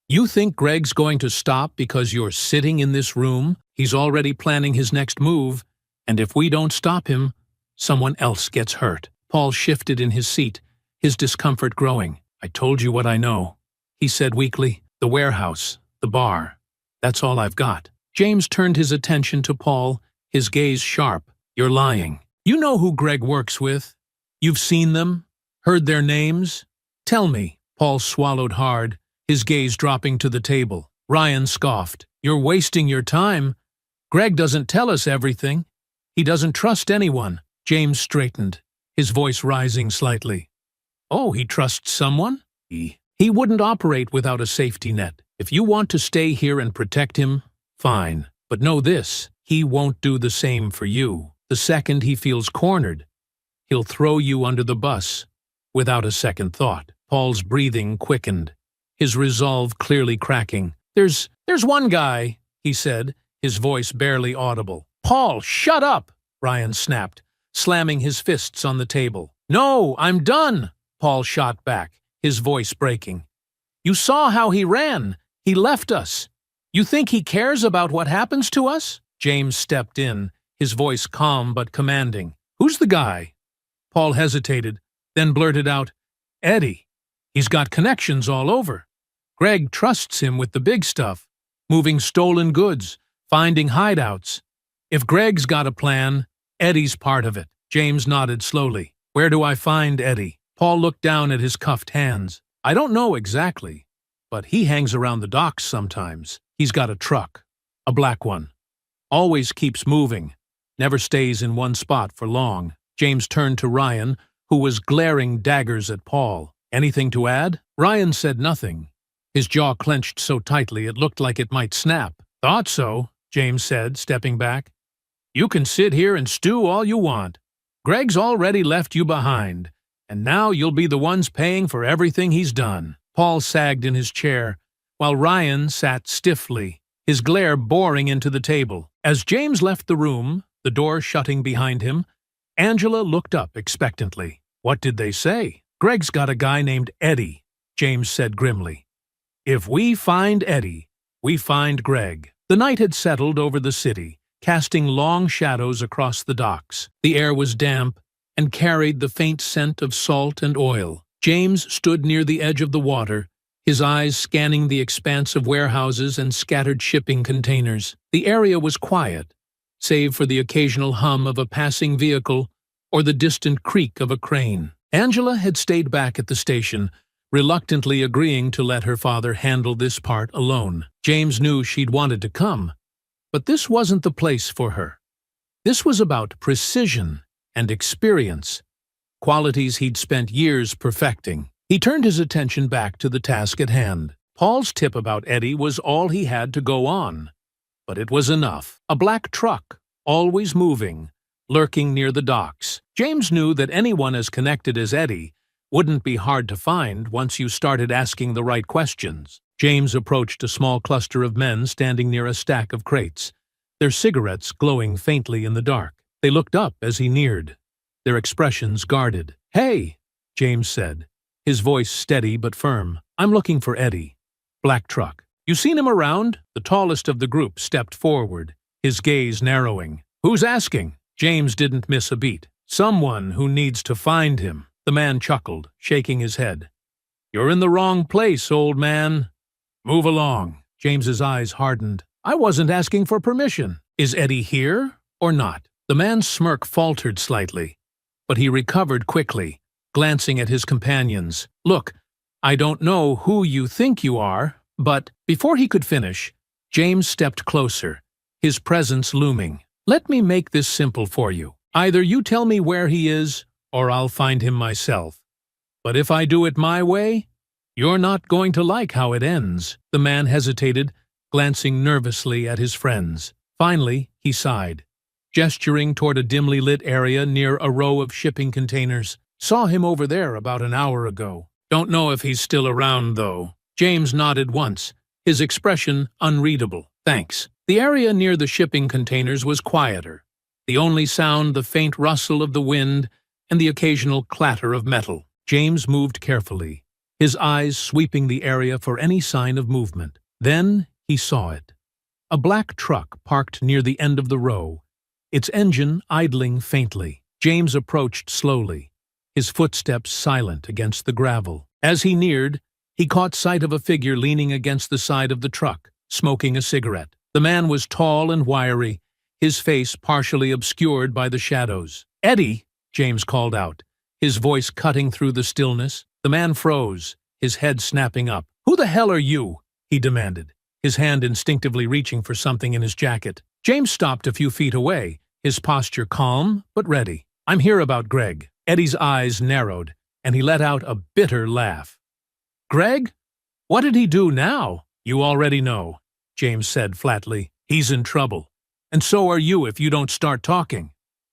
You think Greg's going to stop because you're sitting in this room? He's already planning his next move, and if we don't stop him, someone else gets hurt. Paul shifted in his seat, his discomfort growing. I told you what I know, he said weakly. The warehouse, the bar, that's all I've got. James turned his attention to Paul, his gaze sharp. You're lying. You know who Greg works with. You've seen them, heard their names. Tell me. Paul swallowed hard, his gaze dropping to the table. Ryan scoffed. You're wasting your time. Greg doesn't tell us everything. He doesn't trust anyone. James straightened, his voice rising slightly. Oh, he trusts someone? He wouldn't operate without a safety net. If you want to stay here and protect him, fine. But know this, he won't do the same for you. The second he feels cornered, he'll throw you under the bus, without a second thought. Paul's breathing quickened, his resolve clearly cracking. There's one guy, he said, his voice barely audible. Paul, shut up, Ryan snapped, slamming his fists on the table. No, I'm done, Paul shot back, his voice breaking. You saw how he ran. He left us. You think he cares about what happens to us? James stepped in, his voice calm but commanding. Who's the guy? Paul hesitated, then blurted out, Eddie. He's got connections all over. Greg trusts him with the big stuff, moving stolen goods, finding hideouts. If Greg's got a plan, Eddie's part of it. James nodded slowly. Where do I find Eddie? Paul looked down at his cuffed hands. I don't know exactly, but he hangs around the docks sometimes. He's got a truck, a black one. Always keeps moving, never stays in one spot for long. James turned to Ryan, who was glaring daggers at Paul. Anything to add? Ryan said nothing. His jaw clenched so tightly it looked like it might snap. Thought so, James said, stepping back. You can sit here and stew all you want. Greg's already left you behind, and now you'll be the ones paying for everything he's done. Paul sagged in his chair, while Ryan sat stiffly, his glare boring into the table. As James left the room, the door shutting behind him, Angela looked up expectantly. What did they say? Greg's got a guy named Eddie, James said grimly. If we find Eddie, we find Greg. The night had settled over the city, casting long shadows across the docks. The air was damp and carried the faint scent of salt and oil. James stood near the edge of the water, his eyes scanning the expanse of warehouses and scattered shipping containers. The area was quiet, save for the occasional hum of a passing vehicle or the distant creak of a crane. Angela had stayed back at the station, reluctantly agreeing to let her father handle this part alone. James knew she'd wanted to come, but this wasn't the place for her. This was about precision and experience, qualities he'd spent years perfecting. He turned his attention back to the task at hand. Paul's tip about Eddie was all he had to go on, but it was enough. A black truck, always moving, lurking near the docks. James knew that anyone as connected as Eddie wouldn't be hard to find once you started asking the right questions. James approached a small cluster of men standing near a stack of crates, their cigarettes glowing faintly in the dark. They looked up as he neared, their expressions guarded. Hey, James said, his voice steady but firm. I'm looking for Eddie. Black truck. You seen him around? The tallest of the group stepped forward, his gaze narrowing. Who's asking? James didn't miss a beat. Someone who needs to find him. The man chuckled, shaking his head. You're in the wrong place, old man. Move along. James's eyes hardened. I wasn't asking for permission. Is Eddie here or not? The man's smirk faltered slightly, but he recovered quickly, glancing at his companions. Look, I don't know who you think you are, but before he could finish, James stepped closer, his presence looming. Let me make this simple for you. Either you tell me where he is, or I'll find him myself. But if I do it my way, you're not going to like how it ends. The man hesitated, glancing nervously at his friends. Finally, he sighed, gesturing toward a dimly lit area near a row of shipping containers. Saw him over there about an hour ago. Don't know if he's still around, though. James nodded once, his expression unreadable. Thanks. The area near the shipping containers was quieter, the only sound the faint rustle of the wind and the occasional clatter of metal. James moved carefully, his eyes sweeping the area for any sign of movement. Then he saw it. A black truck parked near the end of the row, its engine idling faintly. James approached slowly, his footsteps silent against the gravel. As he neared, he caught sight of a figure leaning against the side of the truck, smoking a cigarette. The man was tall and wiry, his face partially obscured by the shadows. Eddie, James called out, his voice cutting through the stillness. The man froze, his head snapping up. Who the hell are you? He demanded, his hand instinctively reaching for something in his jacket. James stopped a few feet away, his posture calm but ready. I'm here about Greg. Eddie's eyes narrowed, and he let out a bitter laugh. Greg? What did he do now? You already know, James said flatly. He's in trouble. And so are you if you don't start talking.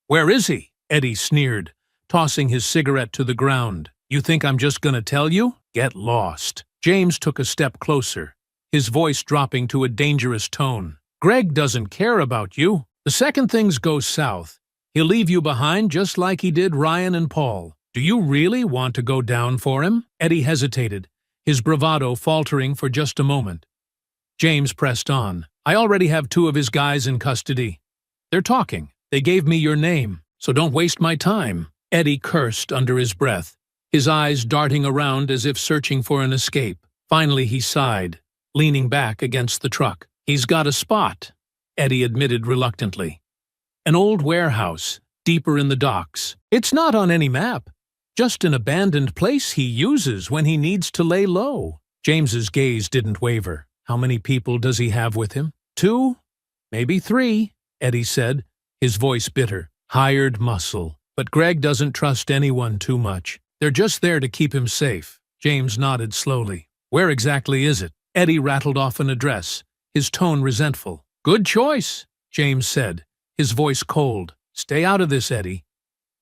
Where is he? Eddie sneered, tossing his cigarette to the ground. You think I'm just gonna tell you? Get lost. James took a step closer, his voice dropping to a dangerous tone. Greg doesn't care about you. The second things go south, he'll leave you behind just like he did Ryan and Paul. Do you really want to go down for him? Eddie hesitated, his bravado faltering for just a moment. James pressed on. I already have 2 of his guys in custody. They're talking. They gave me your name, so don't waste my time. Eddie cursed under his breath, his eyes darting around as if searching for an escape. Finally he sighed, leaning back against the truck. He's got a spot, Eddie admitted reluctantly. An old warehouse, deeper in the docks. It's not on any map. Just an abandoned place he uses when he needs to lay low. James's gaze didn't waver. How many people does he have with him? 2? Maybe 3, Eddie said, his voice bitter. Hired muscle. But Greg doesn't trust anyone too much. They're just there to keep him safe. James nodded slowly. Where exactly is it? Eddie rattled off an address, his tone resentful. Good choice, James said, his voice cold. Stay out of this, Eddie.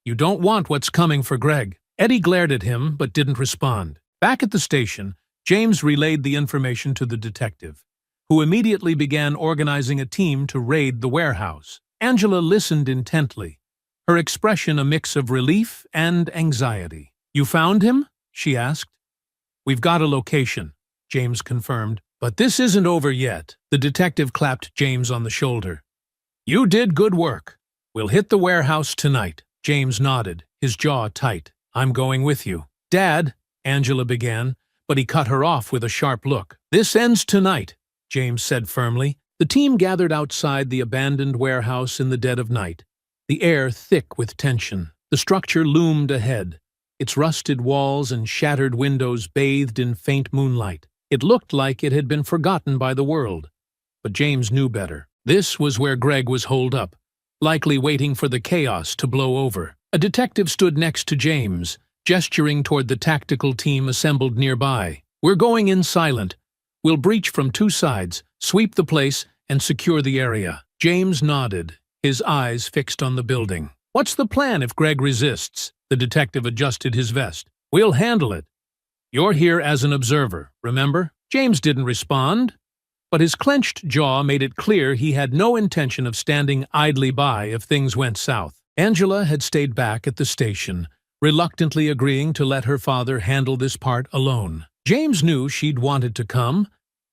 You don't want what's coming for Greg. Eddie glared at him but didn't respond. Back at the station, James relayed the information to the detective, who immediately began organizing a team to raid the warehouse. Angela listened intently, her expression a mix of relief and anxiety. You found him? She asked. We've got a location, James confirmed. But this isn't over yet. The detective clapped James on the shoulder. You did good work. We'll hit the warehouse tonight. James nodded, his jaw tight. I'm going with you. Dad, Angela began, but he cut her off with a sharp look. This ends tonight, James said firmly. The team gathered outside the abandoned warehouse in the dead of night, the air thick with tension. The structure loomed ahead, its rusted walls and shattered windows bathed in faint moonlight. It looked like it had been forgotten by the world. But James knew better. This was where Greg was holed up, likely waiting for the chaos to blow over. A detective stood next to James, gesturing toward the tactical team assembled nearby. We're going in silent. We'll breach from 2 sides, sweep the place, and secure the area. James nodded, his eyes fixed on the building. What's the plan if Greg resists? The detective adjusted his vest. We'll handle it. You're here as an observer, remember? James didn't respond, but his clenched jaw made it clear he had no intention of standing idly by if things went south. Angela had stayed back at the station, reluctantly agreeing to let her father handle this part alone. James knew she'd wanted to come,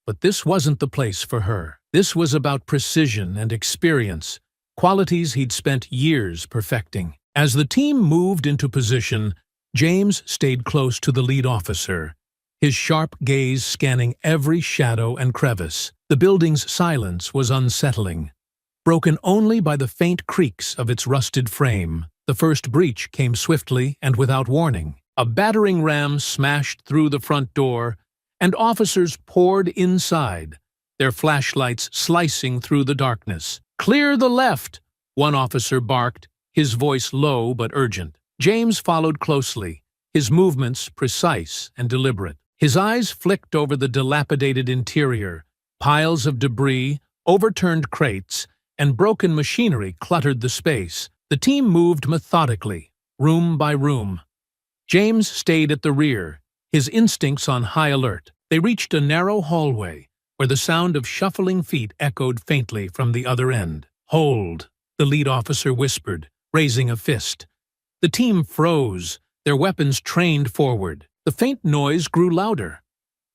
but this wasn't the place for her. This was about precision and experience, qualities he'd spent years perfecting. As the team moved into position, James stayed close to the lead officer, his sharp gaze scanning every shadow and crevice. The building's silence was unsettling, broken only by the faint creaks of its rusted frame. The first breach came swiftly and without warning. A battering ram smashed through the front door, and officers poured inside, their flashlights slicing through the darkness. "Clear the left!" one officer barked, his voice low but urgent. James followed closely, his movements precise and deliberate. His eyes flicked over the dilapidated interior. Piles of debris, overturned crates, and broken machinery cluttered the space. The team moved methodically, room by room. James stayed at the rear, his instincts on high alert. They reached a narrow hallway, where the sound of shuffling feet echoed faintly from the other end. "Hold," the lead officer whispered, raising a fist. The team froze, their weapons trained forward. The faint noise grew louder.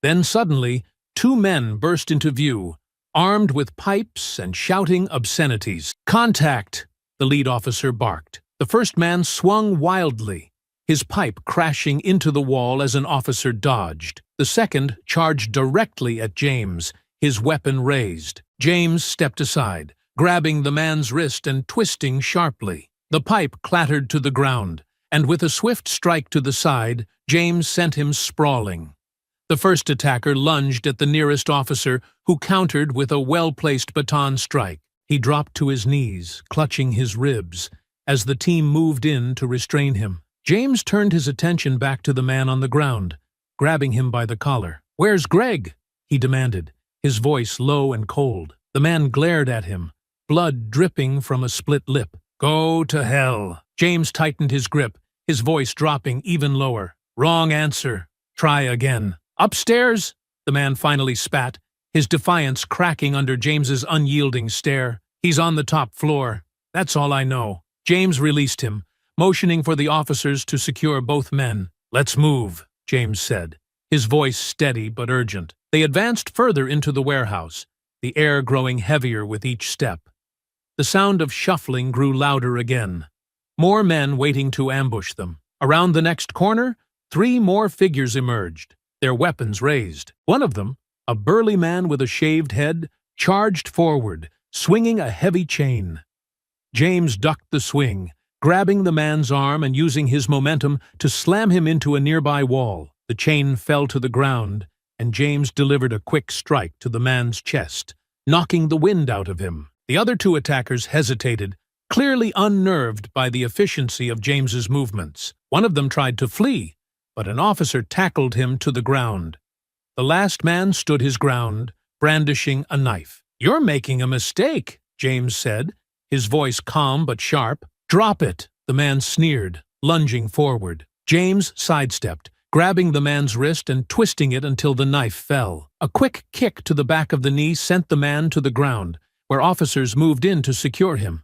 Then suddenly, 2 men burst into view, armed with pipes and shouting obscenities. "Contact!" the lead officer barked. The first man swung wildly, his pipe crashing into the wall as an officer dodged. The second charged directly at James, his weapon raised. James stepped aside, grabbing the man's wrist and twisting sharply. The pipe clattered to the ground, and with a swift strike to the side, James sent him sprawling. The first attacker lunged at the nearest officer, who countered with a well-placed baton strike. He dropped to his knees, clutching his ribs, as the team moved in to restrain him. James turned his attention back to the man on the ground, grabbing him by the collar. "Where's Greg?" he demanded, his voice low and cold. The man glared at him, blood dripping from a split lip. "Go to hell." James tightened his grip, his voice dropping even lower. "Wrong answer. Try again." "Upstairs?" the man finally spat, his defiance cracking under James's unyielding stare. "He's on the top floor. That's all I know." James released him, motioning for the officers to secure both men. "Let's move," James said, his voice steady but urgent. They advanced further into the warehouse, the air growing heavier with each step. The sound of shuffling grew louder again. More men waiting to ambush them. Around the next corner, 3 more figures emerged, their weapons raised. One of them, a burly man with a shaved head, charged forward, swinging a heavy chain. James ducked the swing, grabbing the man's arm and using his momentum to slam him into a nearby wall. The chain fell to the ground, and James delivered a quick strike to the man's chest, knocking the wind out of him. The other 2 attackers hesitated, clearly unnerved by the efficiency of James's movements. One of them tried to flee, but an officer tackled him to the ground. The last man stood his ground, brandishing a knife. "You're making a mistake," James said, his voice calm but sharp. "Drop it," the man sneered, lunging forward. James sidestepped, grabbing the man's wrist and twisting it until the knife fell. A quick kick to the back of the knee sent the man to the ground, where officers moved in to secure him.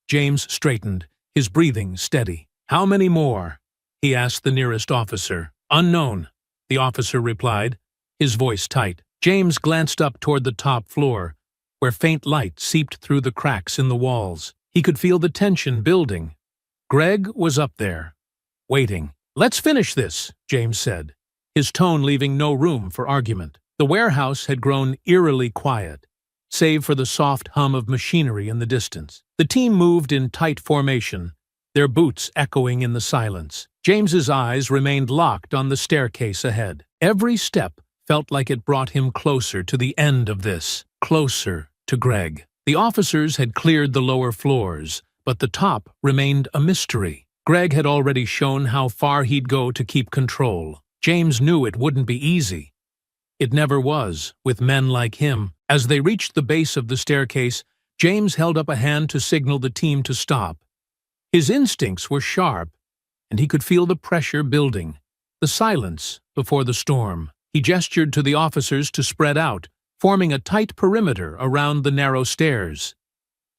James straightened, his breathing steady. "How many more?" he asked the nearest officer. "Unknown," the officer replied, his voice tight. James glanced up toward the top floor, where faint light seeped through the cracks in the walls. He could feel the tension building. Greg was up there, waiting. "Let's finish this," James said, his tone leaving no room for argument. The warehouse had grown eerily quiet, save for the soft hum of machinery in the distance. The team moved in tight formation, their boots echoing in the silence. James's eyes remained locked on the staircase ahead. Every step felt like it brought him closer to the end of this, closer to Greg. The officers had cleared the lower floors, but the top remained a mystery. Greg had already shown how far he'd go to keep control. James knew it wouldn't be easy. It never was, with men like him. As they reached the base of the staircase, James held up a hand to signal the team to stop. His instincts were sharp, and he could feel the pressure building, the silence before the storm. He gestured to the officers to spread out, forming a tight perimeter around the narrow stairs.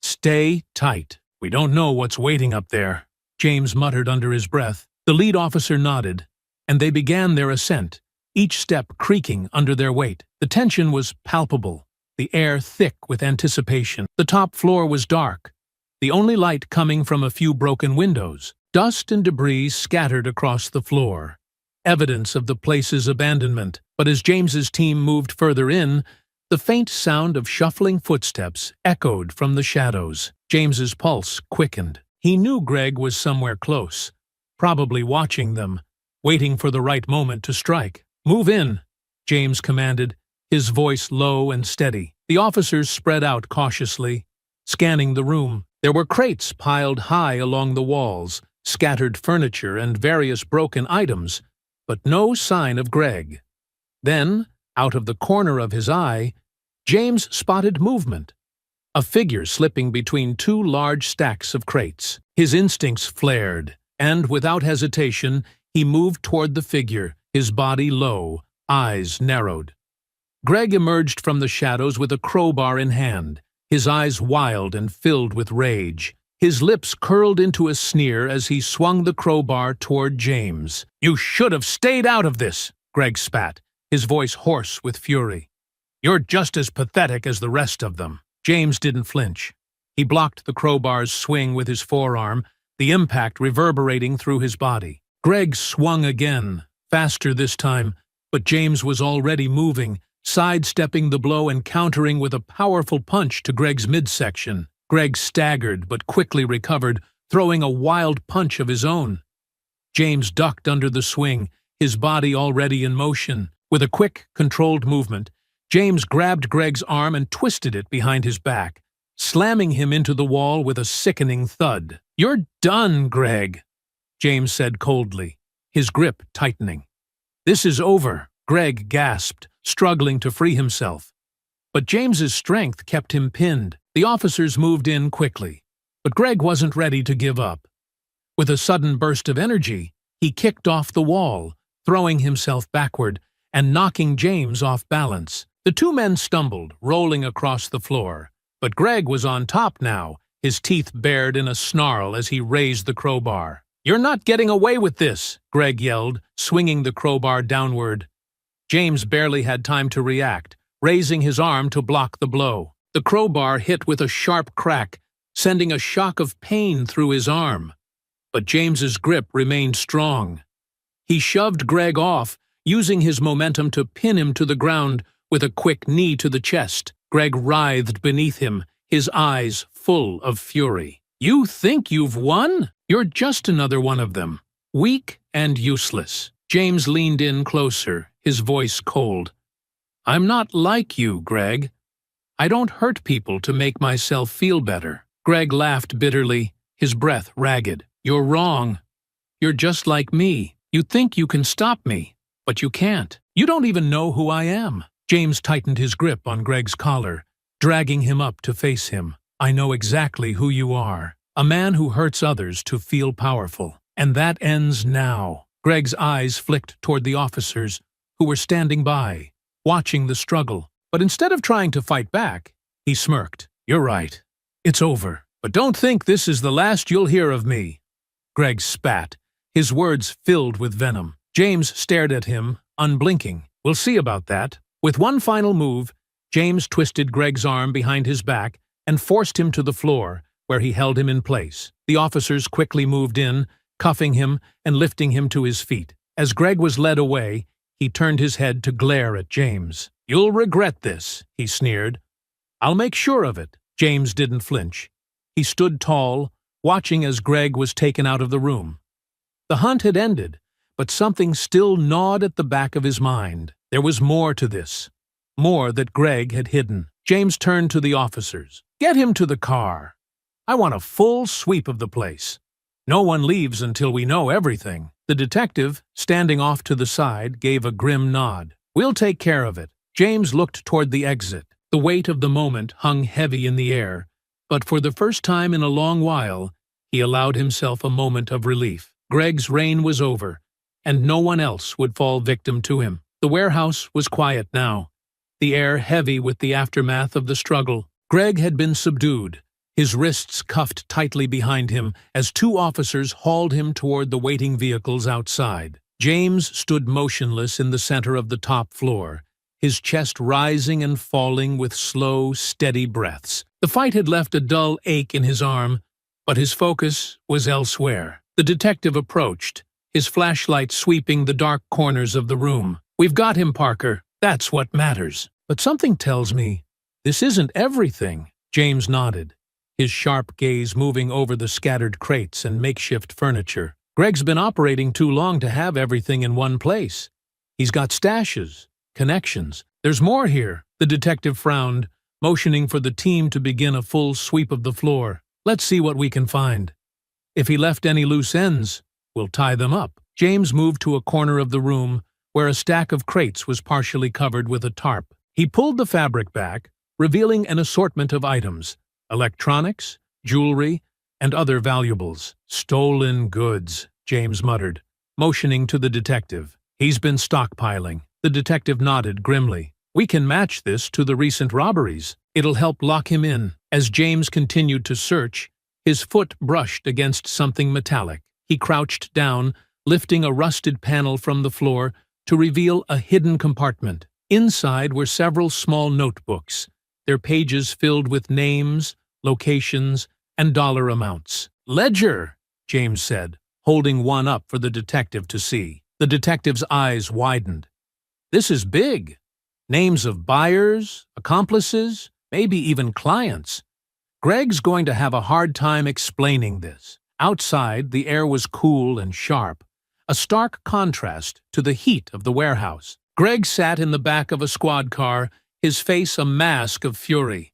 "Stay tight. We don't know what's waiting up there," James muttered under his breath. The lead officer nodded, and they began their ascent, each step creaking under their weight. The tension was palpable, the air thick with anticipation. The top floor was dark, the only light coming from a few broken windows. Dust and debris scattered across the floor, evidence of the place's abandonment. But as James's team moved further in, the faint sound of shuffling footsteps echoed from the shadows. James's pulse quickened. He knew Greg was somewhere close, probably watching them, waiting for the right moment to strike. "Move in," James commanded, his voice low and steady. The officers spread out cautiously, scanning the room. There were crates piled high along the walls, scattered furniture and various broken items, but no sign of Greg. Then, out of the corner of his eye, James spotted movement, a figure slipping between 2 large stacks of crates. His instincts flared, and without hesitation, he moved toward the figure, his body low, eyes narrowed. Greg emerged from the shadows with a crowbar in hand, his eyes wild and filled with rage. His lips curled into a sneer as he swung the crowbar toward James. "You should have stayed out of this," Greg spat, his voice hoarse with fury. "You're just as pathetic as the rest of them." James didn't flinch. He blocked the crowbar's swing with his forearm, the impact reverberating through his body. Greg swung again, faster this time, but James was already moving, sidestepping the blow and countering with a powerful punch to Greg's midsection. Greg staggered but quickly recovered, throwing a wild punch of his own. James ducked under the swing, his body already in motion. With a quick, controlled movement, James grabbed Greg's arm and twisted it behind his back, slamming him into the wall with a sickening thud. "You're done, Greg," James said coldly, his grip tightening. "This is over," Greg gasped, struggling to free himself. But James's strength kept him pinned. The officers moved in quickly, but Greg wasn't ready to give up. With a sudden burst of energy, he kicked off the wall, throwing himself backward and knocking James off balance. The 2 men stumbled, rolling across the floor, but Greg was on top now, his teeth bared in a snarl as he raised the crowbar. "You're not getting away with this," Greg yelled, swinging the crowbar downward. James barely had time to react, raising his arm to block the blow. The crowbar hit with a sharp crack, sending a shock of pain through his arm. But James's grip remained strong. He shoved Greg off, using his momentum to pin him to the ground with a quick knee to the chest. Greg writhed beneath him, his eyes full of fury. "You think you've won? You're just another one of them. Weak and useless." James leaned in closer, his voice cold. "I'm not like you, Greg. I don't hurt people to make myself feel better." Greg laughed bitterly, his breath ragged. "You're wrong. You're just like me. You think you can stop me, but you can't. You don't even know who I am." James tightened his grip on Greg's collar, dragging him up to face him. "I know exactly who you are. A man who hurts others to feel powerful. And that ends now." Greg's eyes flicked toward the officers, who were standing by, watching the struggle. But instead of trying to fight back, he smirked. "You're right. It's over. But don't think this is the last you'll hear of me." Greg spat, his words filled with venom. James stared at him, unblinking. "We'll see about that." With one final move, James twisted Greg's arm behind his back and forced him to the floor, where he held him in place. The officers quickly moved in, cuffing him and lifting him to his feet. As Greg was led away, he turned his head to glare at James. "You'll regret this," he sneered. "I'll make sure of it." James didn't flinch. He stood tall, watching as Greg was taken out of the room. The hunt had ended, but something still gnawed at the back of his mind. There was more to this, more that Greg had hidden. James turned to the officers. "Get him to the car. I want a full sweep of the place. No one leaves until we know everything." The detective, standing off to the side, gave a grim nod. "We'll take care of it." James looked toward the exit. The weight of the moment hung heavy in the air, but for the first time in a long while, he allowed himself a moment of relief. Greg's reign was over, and no one else would fall victim to him. The warehouse was quiet now, the air heavy with the aftermath of the struggle. Greg had been subdued, his wrists cuffed tightly behind him as two officers hauled him toward the waiting vehicles outside. James stood motionless in the center of the top floor, his chest rising and falling with slow, steady breaths. The fight had left a dull ache in his arm, but his focus was elsewhere. The detective approached, his flashlight sweeping the dark corners of the room. "We've got him, Parker. That's what matters." "But something tells me this isn't everything." James nodded, his sharp gaze moving over the scattered crates and makeshift furniture. "Greg's been operating too long to have everything in one place. He's got stashes, connections. There's more here." The detective frowned, motioning for the team to begin a full sweep of the floor. "Let's see what we can find. If he left any loose ends, we'll tie them up." James moved to a corner of the room where a stack of crates was partially covered with a tarp. He pulled the fabric back, revealing an assortment of items: electronics, jewelry, and other valuables. "Stolen goods," James muttered, motioning to the detective. "He's been stockpiling." The detective nodded grimly. "We can match this to the recent robberies. It'll help lock him in." As James continued to search, his foot brushed against something metallic. He crouched down, lifting a rusted panel from the floor to reveal a hidden compartment. Inside were several small notebooks, their pages filled with names, locations, and dollar amounts. "Ledger," James said, holding one up for the detective to see. The detective's eyes widened. "This is big. Names of buyers, accomplices, maybe even clients. Greg's going to have a hard time explaining this." Outside, the air was cool and sharp, a stark contrast to the heat of the warehouse. Greg sat in the back of a squad car, his face a mask of fury.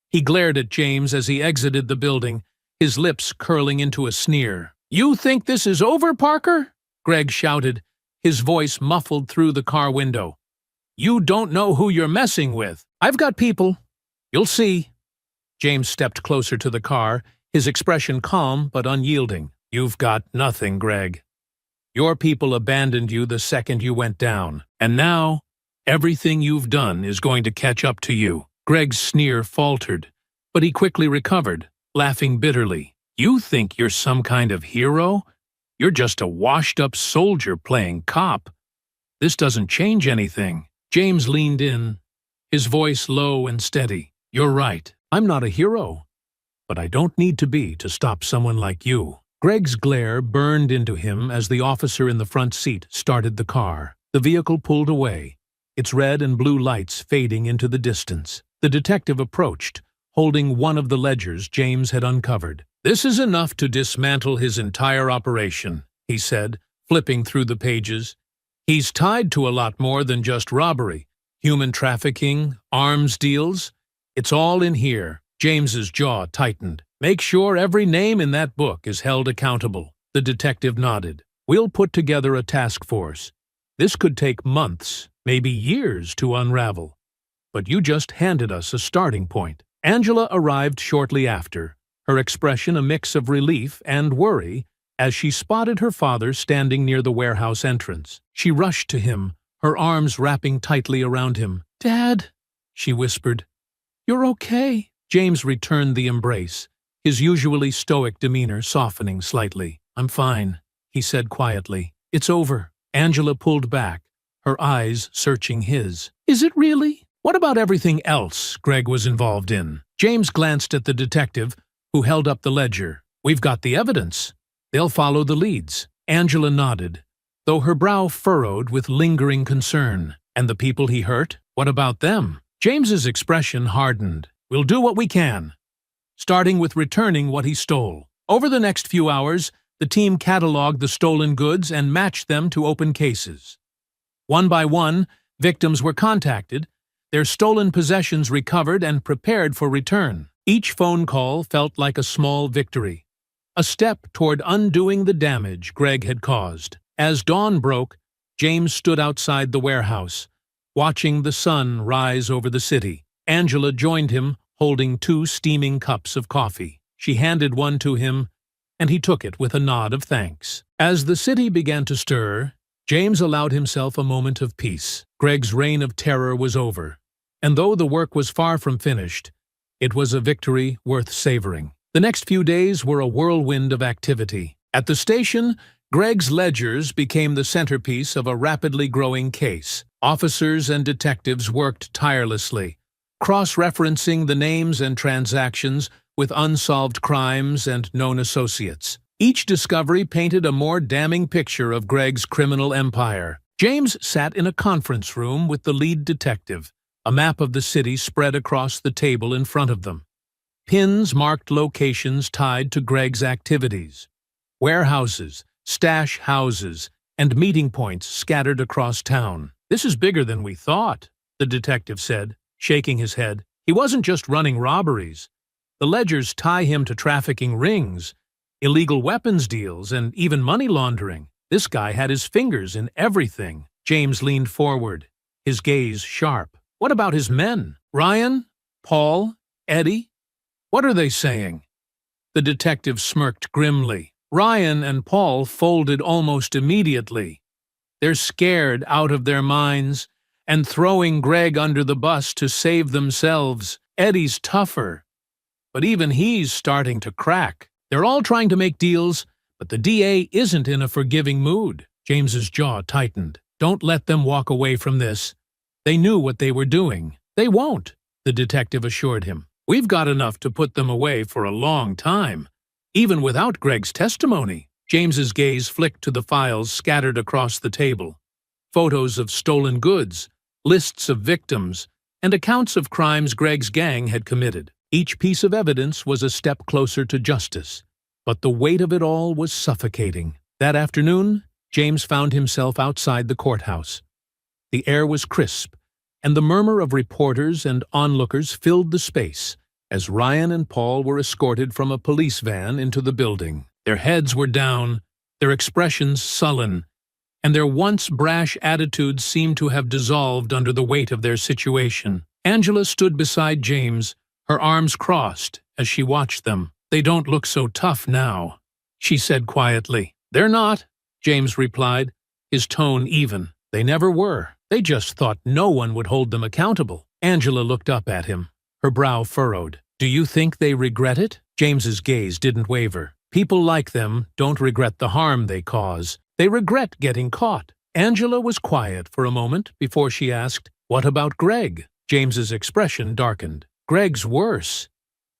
He glared at James as he exited the building, his lips curling into a sneer. "You think this is over, Parker?" Greg shouted, his voice muffled through the car window. "You don't know who you're messing with. I've got people. You'll see." James stepped closer to the car, his expression calm but unyielding. "You've got nothing, Greg. Your people abandoned you the second you went down, and now everything you've done is going to catch up to you." Greg's sneer faltered, but he quickly recovered, laughing bitterly. "You think you're some kind of hero? You're just a washed-up soldier playing cop. This doesn't change anything. James leaned in, his voice low and steady. You're right. I'm not a hero, but I don't need to be to stop someone like you. Greg's glare burned into him as the officer in the front seat started the car. The vehicle pulled away, its red and blue lights fading into the distance. The detective approached, holding one of the ledgers James had uncovered. This is enough to dismantle his entire operation, he said, flipping through the pages. He's tied to a lot more than just robbery. Human trafficking, arms deals. It's all in here. James's jaw tightened. Make sure every name in that book is held accountable. The detective nodded. We'll put together a task force. This could take months, maybe years to unravel. But you just handed us a starting point. Angela arrived shortly after, her expression a mix of relief and worry as she spotted her father standing near the warehouse entrance. She rushed to him, her arms wrapping tightly around him. "Dad," she whispered. "You're okay." James returned the embrace, his usually stoic demeanor softening slightly. "I'm fine," he said quietly. "It's over." Angela pulled back, her eyes searching his. "Is it really? What about everything else Greg was involved in?" James glanced at the detective, who held up the ledger. "We've got the evidence. They'll follow the leads." Angela nodded, though her brow furrowed with lingering concern. "And the people he hurt? What about them?" James's expression hardened. "We'll do what we can, starting with returning what he stole." Over the next few hours, the team cataloged the stolen goods and matched them to open cases. One by one, victims were contacted, their stolen possessions recovered and prepared for return. Each phone call felt like a small victory, a step toward undoing the damage Greg had caused. As dawn broke, James stood outside the warehouse, watching the sun rise over the city. Angela joined him, holding 2 steaming cups of coffee. She handed one to him, and he took it with a nod of thanks. As the city began to stir, James allowed himself a moment of peace. Greg's reign of terror was over, and though the work was far from finished, it was a victory worth savoring. The next few days were a whirlwind of activity. At the station, Greg's ledgers became the centerpiece of a rapidly growing case. Officers and detectives worked tirelessly, cross-referencing the names and transactions with unsolved crimes and known associates. Each discovery painted a more damning picture of Greg's criminal empire. James sat in a conference room with the lead detective, a map of the city spread across the table in front of them. Pins marked locations tied to Greg's activities. Warehouses, stash houses, and meeting points scattered across town. "This is bigger than we thought," the detective said, shaking his head. "He wasn't just running robberies. The ledgers tie him to trafficking rings, illegal weapons deals, and even money laundering. This guy had his fingers in everything." James leaned forward, his gaze sharp. "What about his men? Ryan? Paul? Eddie? What are they saying?" The detective smirked grimly. Ryan and Paul folded almost immediately. "They're scared out of their minds and throwing Greg under the bus to save themselves. Eddie's tougher, but even he's starting to crack. They're all trying to make deals, but the DA isn't in a forgiving mood." James's jaw tightened. "Don't let them walk away from this. They knew what they were doing." "They won't," the detective assured him. "We've got enough to put them away for a long time, even without Greg's testimony." James's gaze flicked to the files scattered across the table. Photos of stolen goods, lists of victims, and accounts of crimes Greg's gang had committed. Each piece of evidence was a step closer to justice, but the weight of it all was suffocating. That afternoon, James found himself outside the courthouse. The air was crisp, and the murmur of reporters and onlookers filled the space as Ryan and Paul were escorted from a police van into the building. Their heads were down, their expressions sullen, and their once brash attitudes seemed to have dissolved under the weight of their situation. Angela stood beside James, her arms crossed as she watched them. "They don't look so tough now," she said quietly. "They're not," James replied, his tone even. "They never were. They just thought no one would hold them accountable." Angela looked up at him, her brow furrowed. "Do you think they regret it?" James's gaze didn't waver. "People like them don't regret the harm they cause. They regret getting caught." Angela was quiet for a moment before she asked, "What about Greg?" James's expression darkened. "Greg's worse.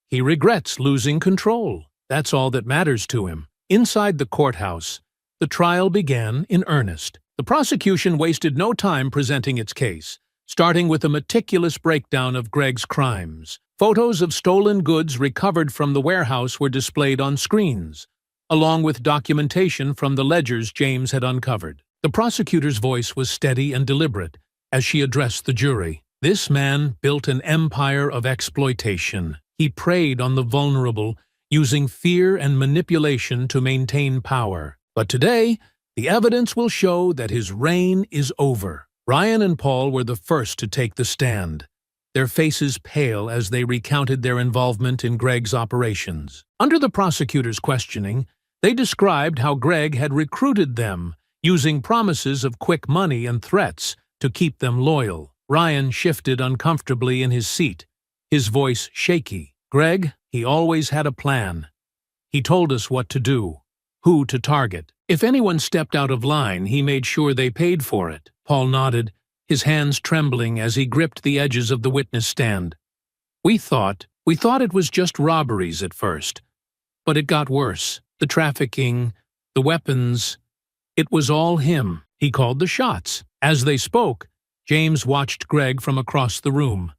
He regrets losing control. That's all that matters to him." Inside the courthouse, the trial began in earnest. The prosecution wasted no time presenting its case, starting with a meticulous breakdown of Greg's crimes. Photos of stolen goods recovered from the warehouse were displayed on screens, along with documentation from the ledgers James had uncovered. The prosecutor's voice was steady and deliberate as she addressed the jury. This man built an empire of exploitation. He preyed on the vulnerable, using fear and manipulation to maintain power. But today, the evidence will show that his reign is over. Ryan and Paul were the first to take the stand, their faces pale as they recounted their involvement in Greg's operations. Under the prosecutor's questioning, they described how Greg had recruited them, using promises of quick money and threats to keep them loyal. Ryan shifted uncomfortably in his seat, his voice shaky. "Greg, he always had a plan. He told us what to do, who to target. If anyone stepped out of line, he made sure they paid for it." Paul nodded, his hands trembling as he gripped the edges of the witness stand. We thought it was just robberies at first. But it got worse. The trafficking, the weapons, it was all him. He called the shots." As they spoke, James watched Greg from across the room.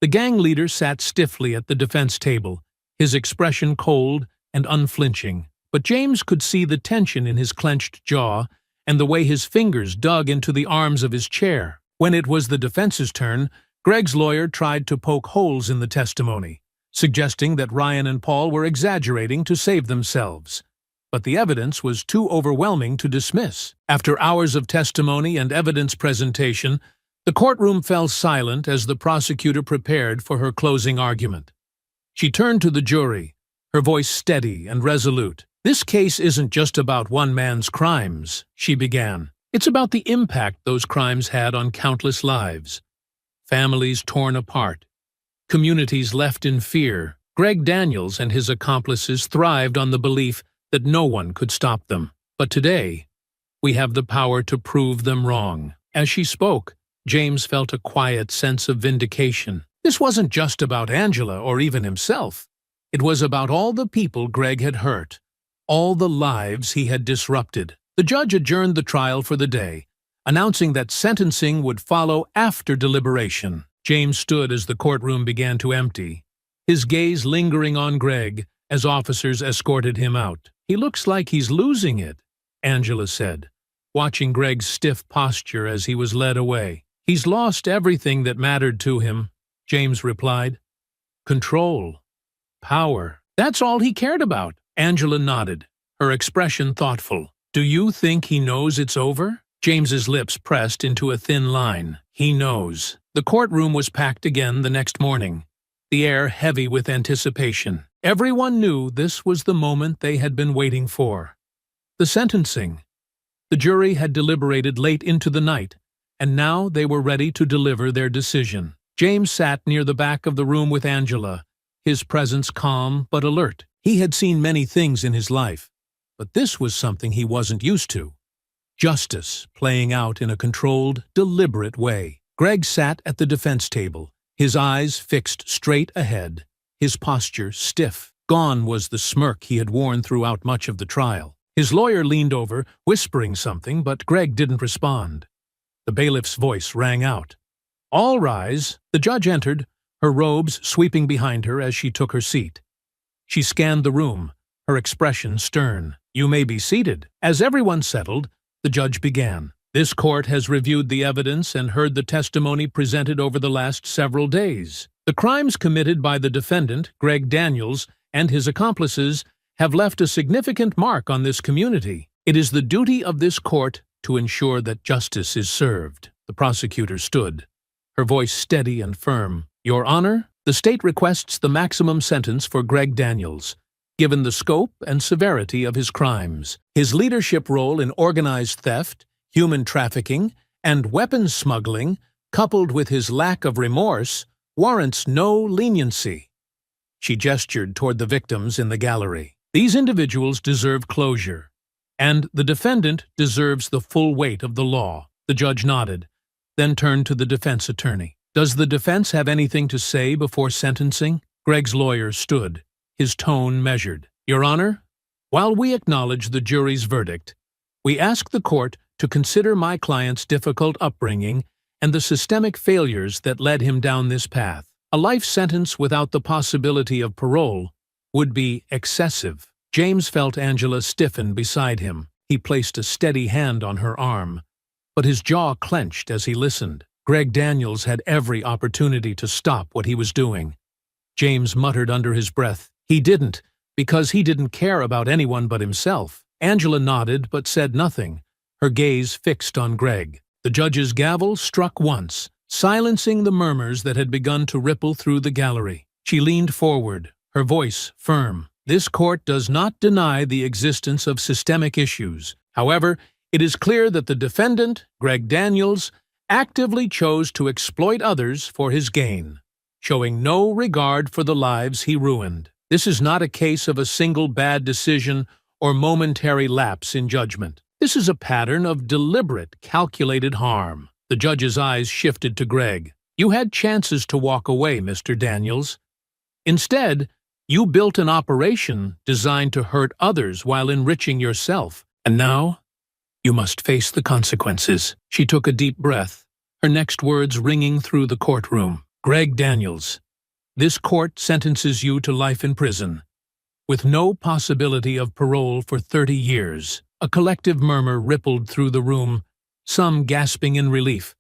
The gang leader sat stiffly at the defense table, his expression cold and unflinching. But James could see the tension in his clenched jaw and the way his fingers dug into the arms of his chair. When it was the defense's turn, Greg's lawyer tried to poke holes in the testimony, suggesting that Ryan and Paul were exaggerating to save themselves. But the evidence was too overwhelming to dismiss. After hours of testimony and evidence presentation, the courtroom fell silent as the prosecutor prepared for her closing argument. She turned to the jury, her voice steady and resolute. "This case isn't just about one man's crimes," she began. "It's about the impact those crimes had on countless lives. Families torn apart, communities left in fear. Greg Daniels and his accomplices thrived on the belief that no one could stop them. But today, we have the power to prove them wrong." As she spoke, James felt a quiet sense of vindication. This wasn't just about Angela or even himself. It was about all the people Greg had hurt, all the lives he had disrupted. The judge adjourned the trial for the day, announcing that sentencing would follow after deliberation. James stood as the courtroom began to empty, his gaze lingering on Greg as officers escorted him out. "He looks like he's losing it," Angela said, watching Greg's stiff posture as he was led away. "He's lost everything that mattered to him," James replied. "Control, power, that's all he cared about." Angela nodded, her expression thoughtful. "Do you think he knows it's over?" James's lips pressed into a thin line. "He knows." The courtroom was packed again the next morning, the air heavy with anticipation. Everyone knew this was the moment they had been waiting for. The sentencing. The jury had deliberated late into the night, and now they were ready to deliver their decision. James sat near the back of the room with Angela, his presence calm but alert. He had seen many things in his life, but this was something he wasn't used to. Justice playing out in a controlled, deliberate way. Greg sat at the defense table, his eyes fixed straight ahead, his posture stiff. Gone was the smirk he had worn throughout much of the trial. His lawyer leaned over, whispering something, but Greg didn't respond. The bailiff's voice rang out. "All rise." The judge entered, her robes sweeping behind her as she took her seat. She scanned the room, her expression stern. "You may be seated." As everyone settled, the judge began. "This court has reviewed the evidence and heard the testimony presented over the last several days. The crimes committed by the defendant, Greg Daniels, and his accomplices have left a significant mark on this community. It is the duty of this court to ensure that justice is served." The prosecutor stood, her voice steady and firm. "Your Honor, the state requests the maximum sentence for Greg Daniels, given the scope and severity of his crimes. His leadership role in organized theft, human trafficking, and weapons smuggling, coupled with his lack of remorse, warrants no leniency." She gestured toward the victims in the gallery. "These individuals deserve closure. And the defendant deserves the full weight of the law. The judge nodded, then turned to the defense attorney. Does the defense have anything to say before sentencing? Greg's lawyer stood, his tone measured. Your Honor, while we acknowledge the jury's verdict, we ask the court to consider my client's difficult upbringing and the systemic failures that led him down this path. A life sentence without the possibility of parole would be excessive. James felt Angela stiffen beside him. He placed a steady hand on her arm, but his jaw clenched as he listened. Greg Daniels had every opportunity to stop what he was doing. James muttered under his breath, "He didn't, because he didn't care about anyone but himself." Angela nodded but said nothing, her gaze fixed on Greg. The judge's gavel struck once, silencing the murmurs that had begun to ripple through the gallery. She leaned forward, her voice firm. This court does not deny the existence of systemic issues. However, it is clear that the defendant, Greg Daniels, actively chose to exploit others for his gain, showing no regard for the lives he ruined. This is not a case of a single bad decision or momentary lapse in judgment. This is a pattern of deliberate, calculated harm. The judge's eyes shifted to Greg. You had chances to walk away, Mr. Daniels. Instead, you built an operation designed to hurt others while enriching yourself. And now, you must face the consequences. She took a deep breath, her next words ringing through the courtroom. Greg Daniels, this court sentences you to life in prison, with no possibility of parole for 30 years. A collective murmur rippled through the room, some gasping in relief,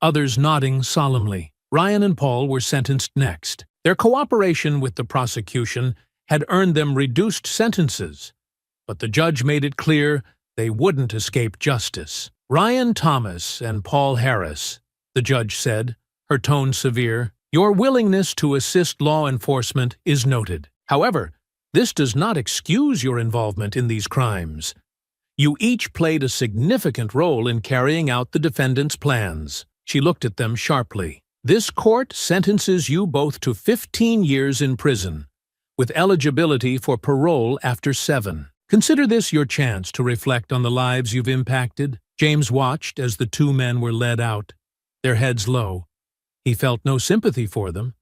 others nodding solemnly. Ryan and Paul were sentenced next. Their cooperation with the prosecution had earned them reduced sentences, but the judge made it clear they wouldn't escape justice. Ryan Thomas and Paul Harris, the judge said, her tone severe, your willingness to assist law enforcement is noted. However, this does not excuse your involvement in these crimes. You each played a significant role in carrying out the defendant's plans. She looked at them sharply. This court sentences you both to 15 years in prison, with eligibility for parole after 7. Consider this your chance to reflect on the lives you've impacted. James watched as the two men were led out, their heads low. He felt no sympathy for them.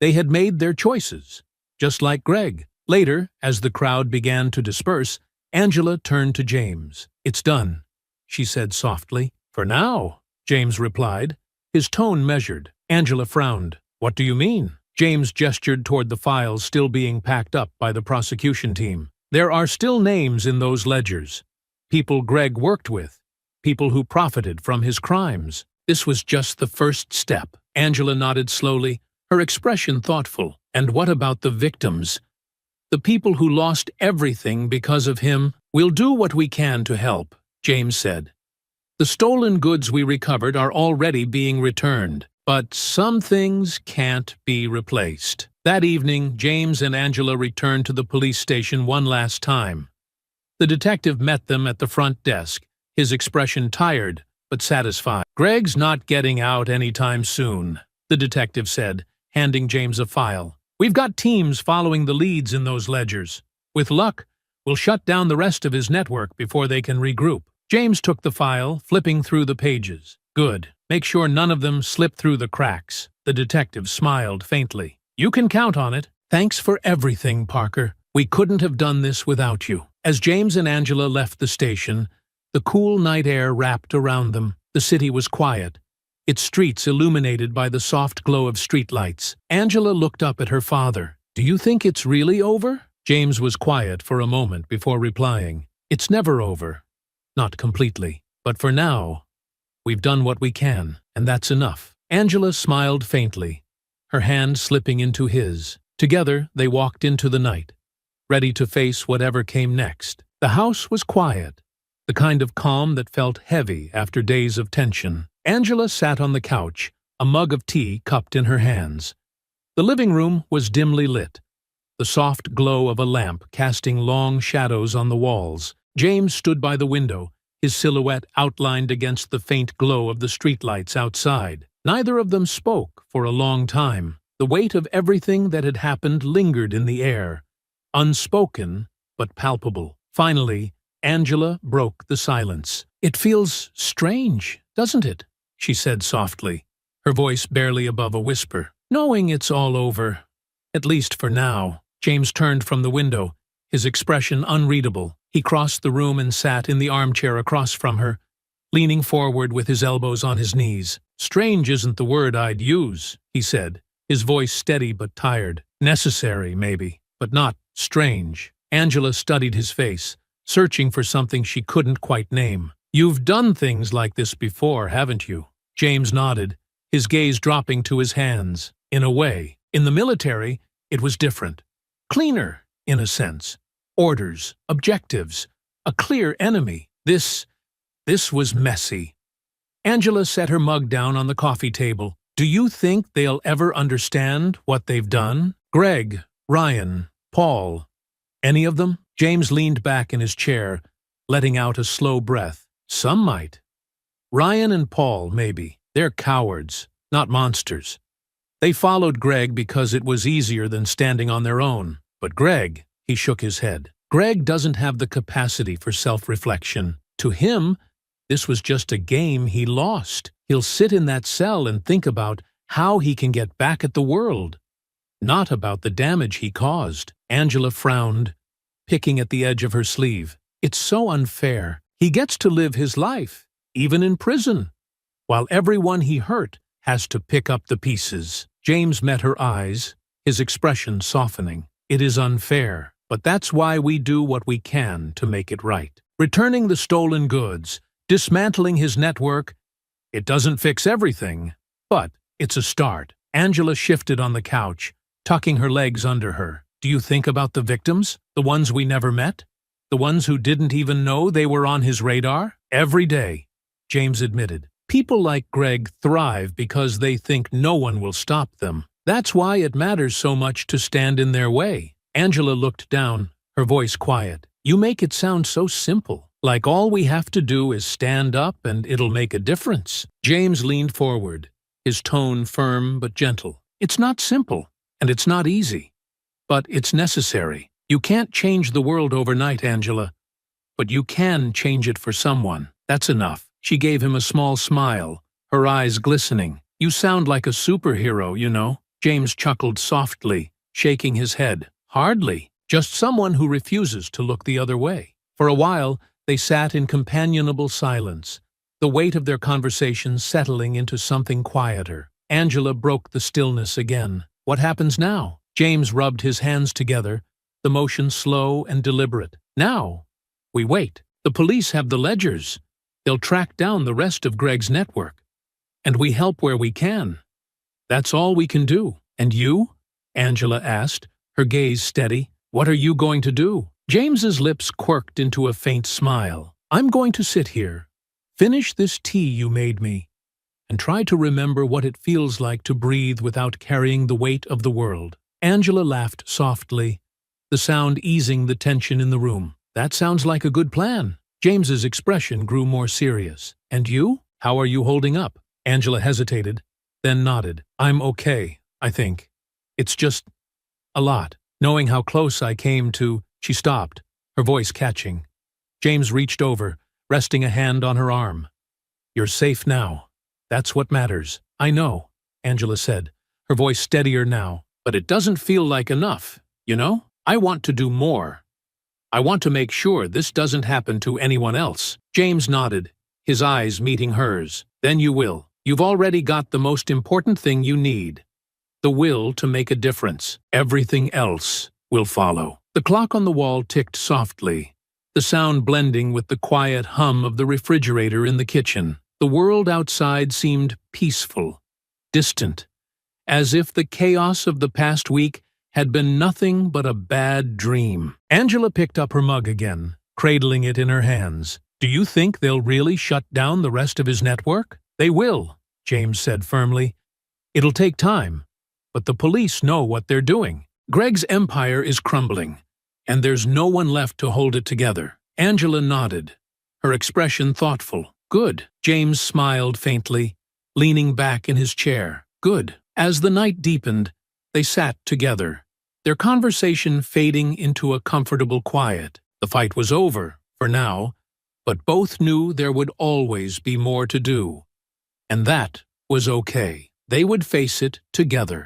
They had made their choices, just like Greg. Later, as the crowd began to disperse, Angela turned to James. It's done, she said softly. For now, James replied, his tone measured. Angela frowned. What do you mean? James gestured toward the files still being packed up by the prosecution team. There are still names in those ledgers. People Greg worked with. People who profited from his crimes. This was just the first step. Angela nodded slowly, her expression thoughtful. And what about the victims? The people who lost everything because of him? We'll do what we can to help, James said. The stolen goods we recovered are already being returned, but some things can't be replaced. That evening, James and Angela returned to the police station one last time. The detective met them at the front desk, his expression tired but satisfied. Greg's not getting out anytime soon, the detective said, handing James a file. We've got teams following the leads in those ledgers. With luck, we'll shut down the rest of his network before they can regroup. James took the file, flipping through the pages. Good. Make sure none of them slip through the cracks. The detective smiled faintly. You can count on it. Thanks for everything, Parker. We couldn't have done this without you. As James and Angela left the station, the cool night air wrapped around them. The city was quiet, its streets illuminated by the soft glow of streetlights. Angela looked up at her father. Do you think it's really over? James was quiet for a moment before replying. It's never over. Not completely. But for now, we've done what we can, and that's enough. Angela smiled faintly, her hand slipping into his. Together, they walked into the night, ready to face whatever came next. The house was quiet, the kind of calm that felt heavy after days of tension. Angela sat on the couch, a mug of tea cupped in her hands. The living room was dimly lit, the soft glow of a lamp casting long shadows on the walls. James stood by the window, his silhouette outlined against the faint glow of the streetlights outside. Neither of them spoke for a long time. The weight of everything that had happened lingered in the air, unspoken but palpable. Finally, Angela broke the silence. "It feels strange, doesn't it?" she said softly, her voice barely above a whisper. "Knowing it's all over. At least for now." James turned from the window, his expression unreadable. He crossed the room and sat in the armchair across from her, leaning forward with his elbows on his knees. "Strange isn't the word I'd use," he said, his voice steady but tired. "Necessary, maybe, but not strange." Angela studied his face, searching for something she couldn't quite name. "You've done things like this before, haven't you?" James nodded, his gaze dropping to his hands. "In a way. In the military, it was different. Cleaner, in a sense. Orders, objectives, a clear enemy. This was messy." Angela set her mug down on the coffee table. "Do you think they'll ever understand what they've done? Greg, Ryan, Paul, any of them?" James leaned back in his chair, letting out a slow breath. "Some might. Ryan and Paul, maybe. They're cowards, not monsters. They followed Greg because it was easier than standing on their own. But Greg," he shook his head, "Greg doesn't have the capacity for self-reflection. To him, this was just a game he lost. He'll sit in that cell and think about how he can get back at the world, not about the damage he caused." Angela frowned, picking at the edge of her sleeve. "It's so unfair. He gets to live his life, even in prison, while everyone he hurt has to pick up the pieces." James met her eyes, his expression softening. "It is unfair, but that's why we do what we can to make it right. Returning the stolen goods, dismantling his network, it doesn't fix everything, but it's a start." Angela shifted on the couch, tucking her legs under her. "Do you think about the victims? The ones we never met? The ones who didn't even know they were on his radar?" "Every day," James admitted. "People like Greg thrive because they think no one will stop them. That's why it matters so much to stand in their way." Angela looked down, her voice quiet. "You make it sound so simple, like all we have to do is stand up and it'll make a difference." James leaned forward, his tone firm but gentle. "It's not simple, and it's not easy, but it's necessary. You can't change the world overnight, Angela, but you can change it for someone. That's enough." She gave him a small smile, her eyes glistening. "You sound like a superhero, you know." James chuckled softly, shaking his head. "Hardly. Just someone who refuses to look the other way." For a while, they sat in companionable silence, the weight of their conversation settling into something quieter. Angela broke the stillness again. "What happens now?" James rubbed his hands together, the motion slow and deliberate. "Now, we wait. The police have the ledgers. They'll track down the rest of Greg's network. And we help where we can. That's all we can do." "And you?" Angela asked, her gaze steady. "What are you going to do?" James's lips quirked into a faint smile. "I'm going to sit here, finish this tea you made me, and try to remember what it feels like to breathe without carrying the weight of the world." Angela laughed softly, the sound easing the tension in the room. "That sounds like a good plan." James's expression grew more serious. "And you? How are you holding up?" Angela hesitated, then nodded. "I'm okay, I think. It's just a lot. Knowing how close I came to—" She stopped, her voice catching. James reached over, resting a hand on her arm. "You're safe now. That's what matters." "I know," Angela said, her voice steadier now. "But it doesn't feel like enough, you know? I want to do more. I want to make sure this doesn't happen to anyone else." James nodded, his eyes meeting hers. "Then you will. You've already got the most important thing you need. The will to make a difference. Everything else will follow." The clock on the wall ticked softly, the sound blending with the quiet hum of the refrigerator in the kitchen. The world outside seemed peaceful, distant, as if the chaos of the past week had been nothing but a bad dream. Angela picked up her mug again, cradling it in her hands. "Do you think they'll really shut down the rest of his network?" "They will," James said firmly. "It'll take time, but the police know what they're doing. Greg's empire is crumbling, and there's no one left to hold it together." Angela nodded, her expression thoughtful. "Good." James smiled faintly, leaning back in his chair. "Good." As the night deepened, they sat together, their conversation fading into a comfortable quiet. The fight was over, for now, but both knew there would always be more to do. And that was okay. They would face it together.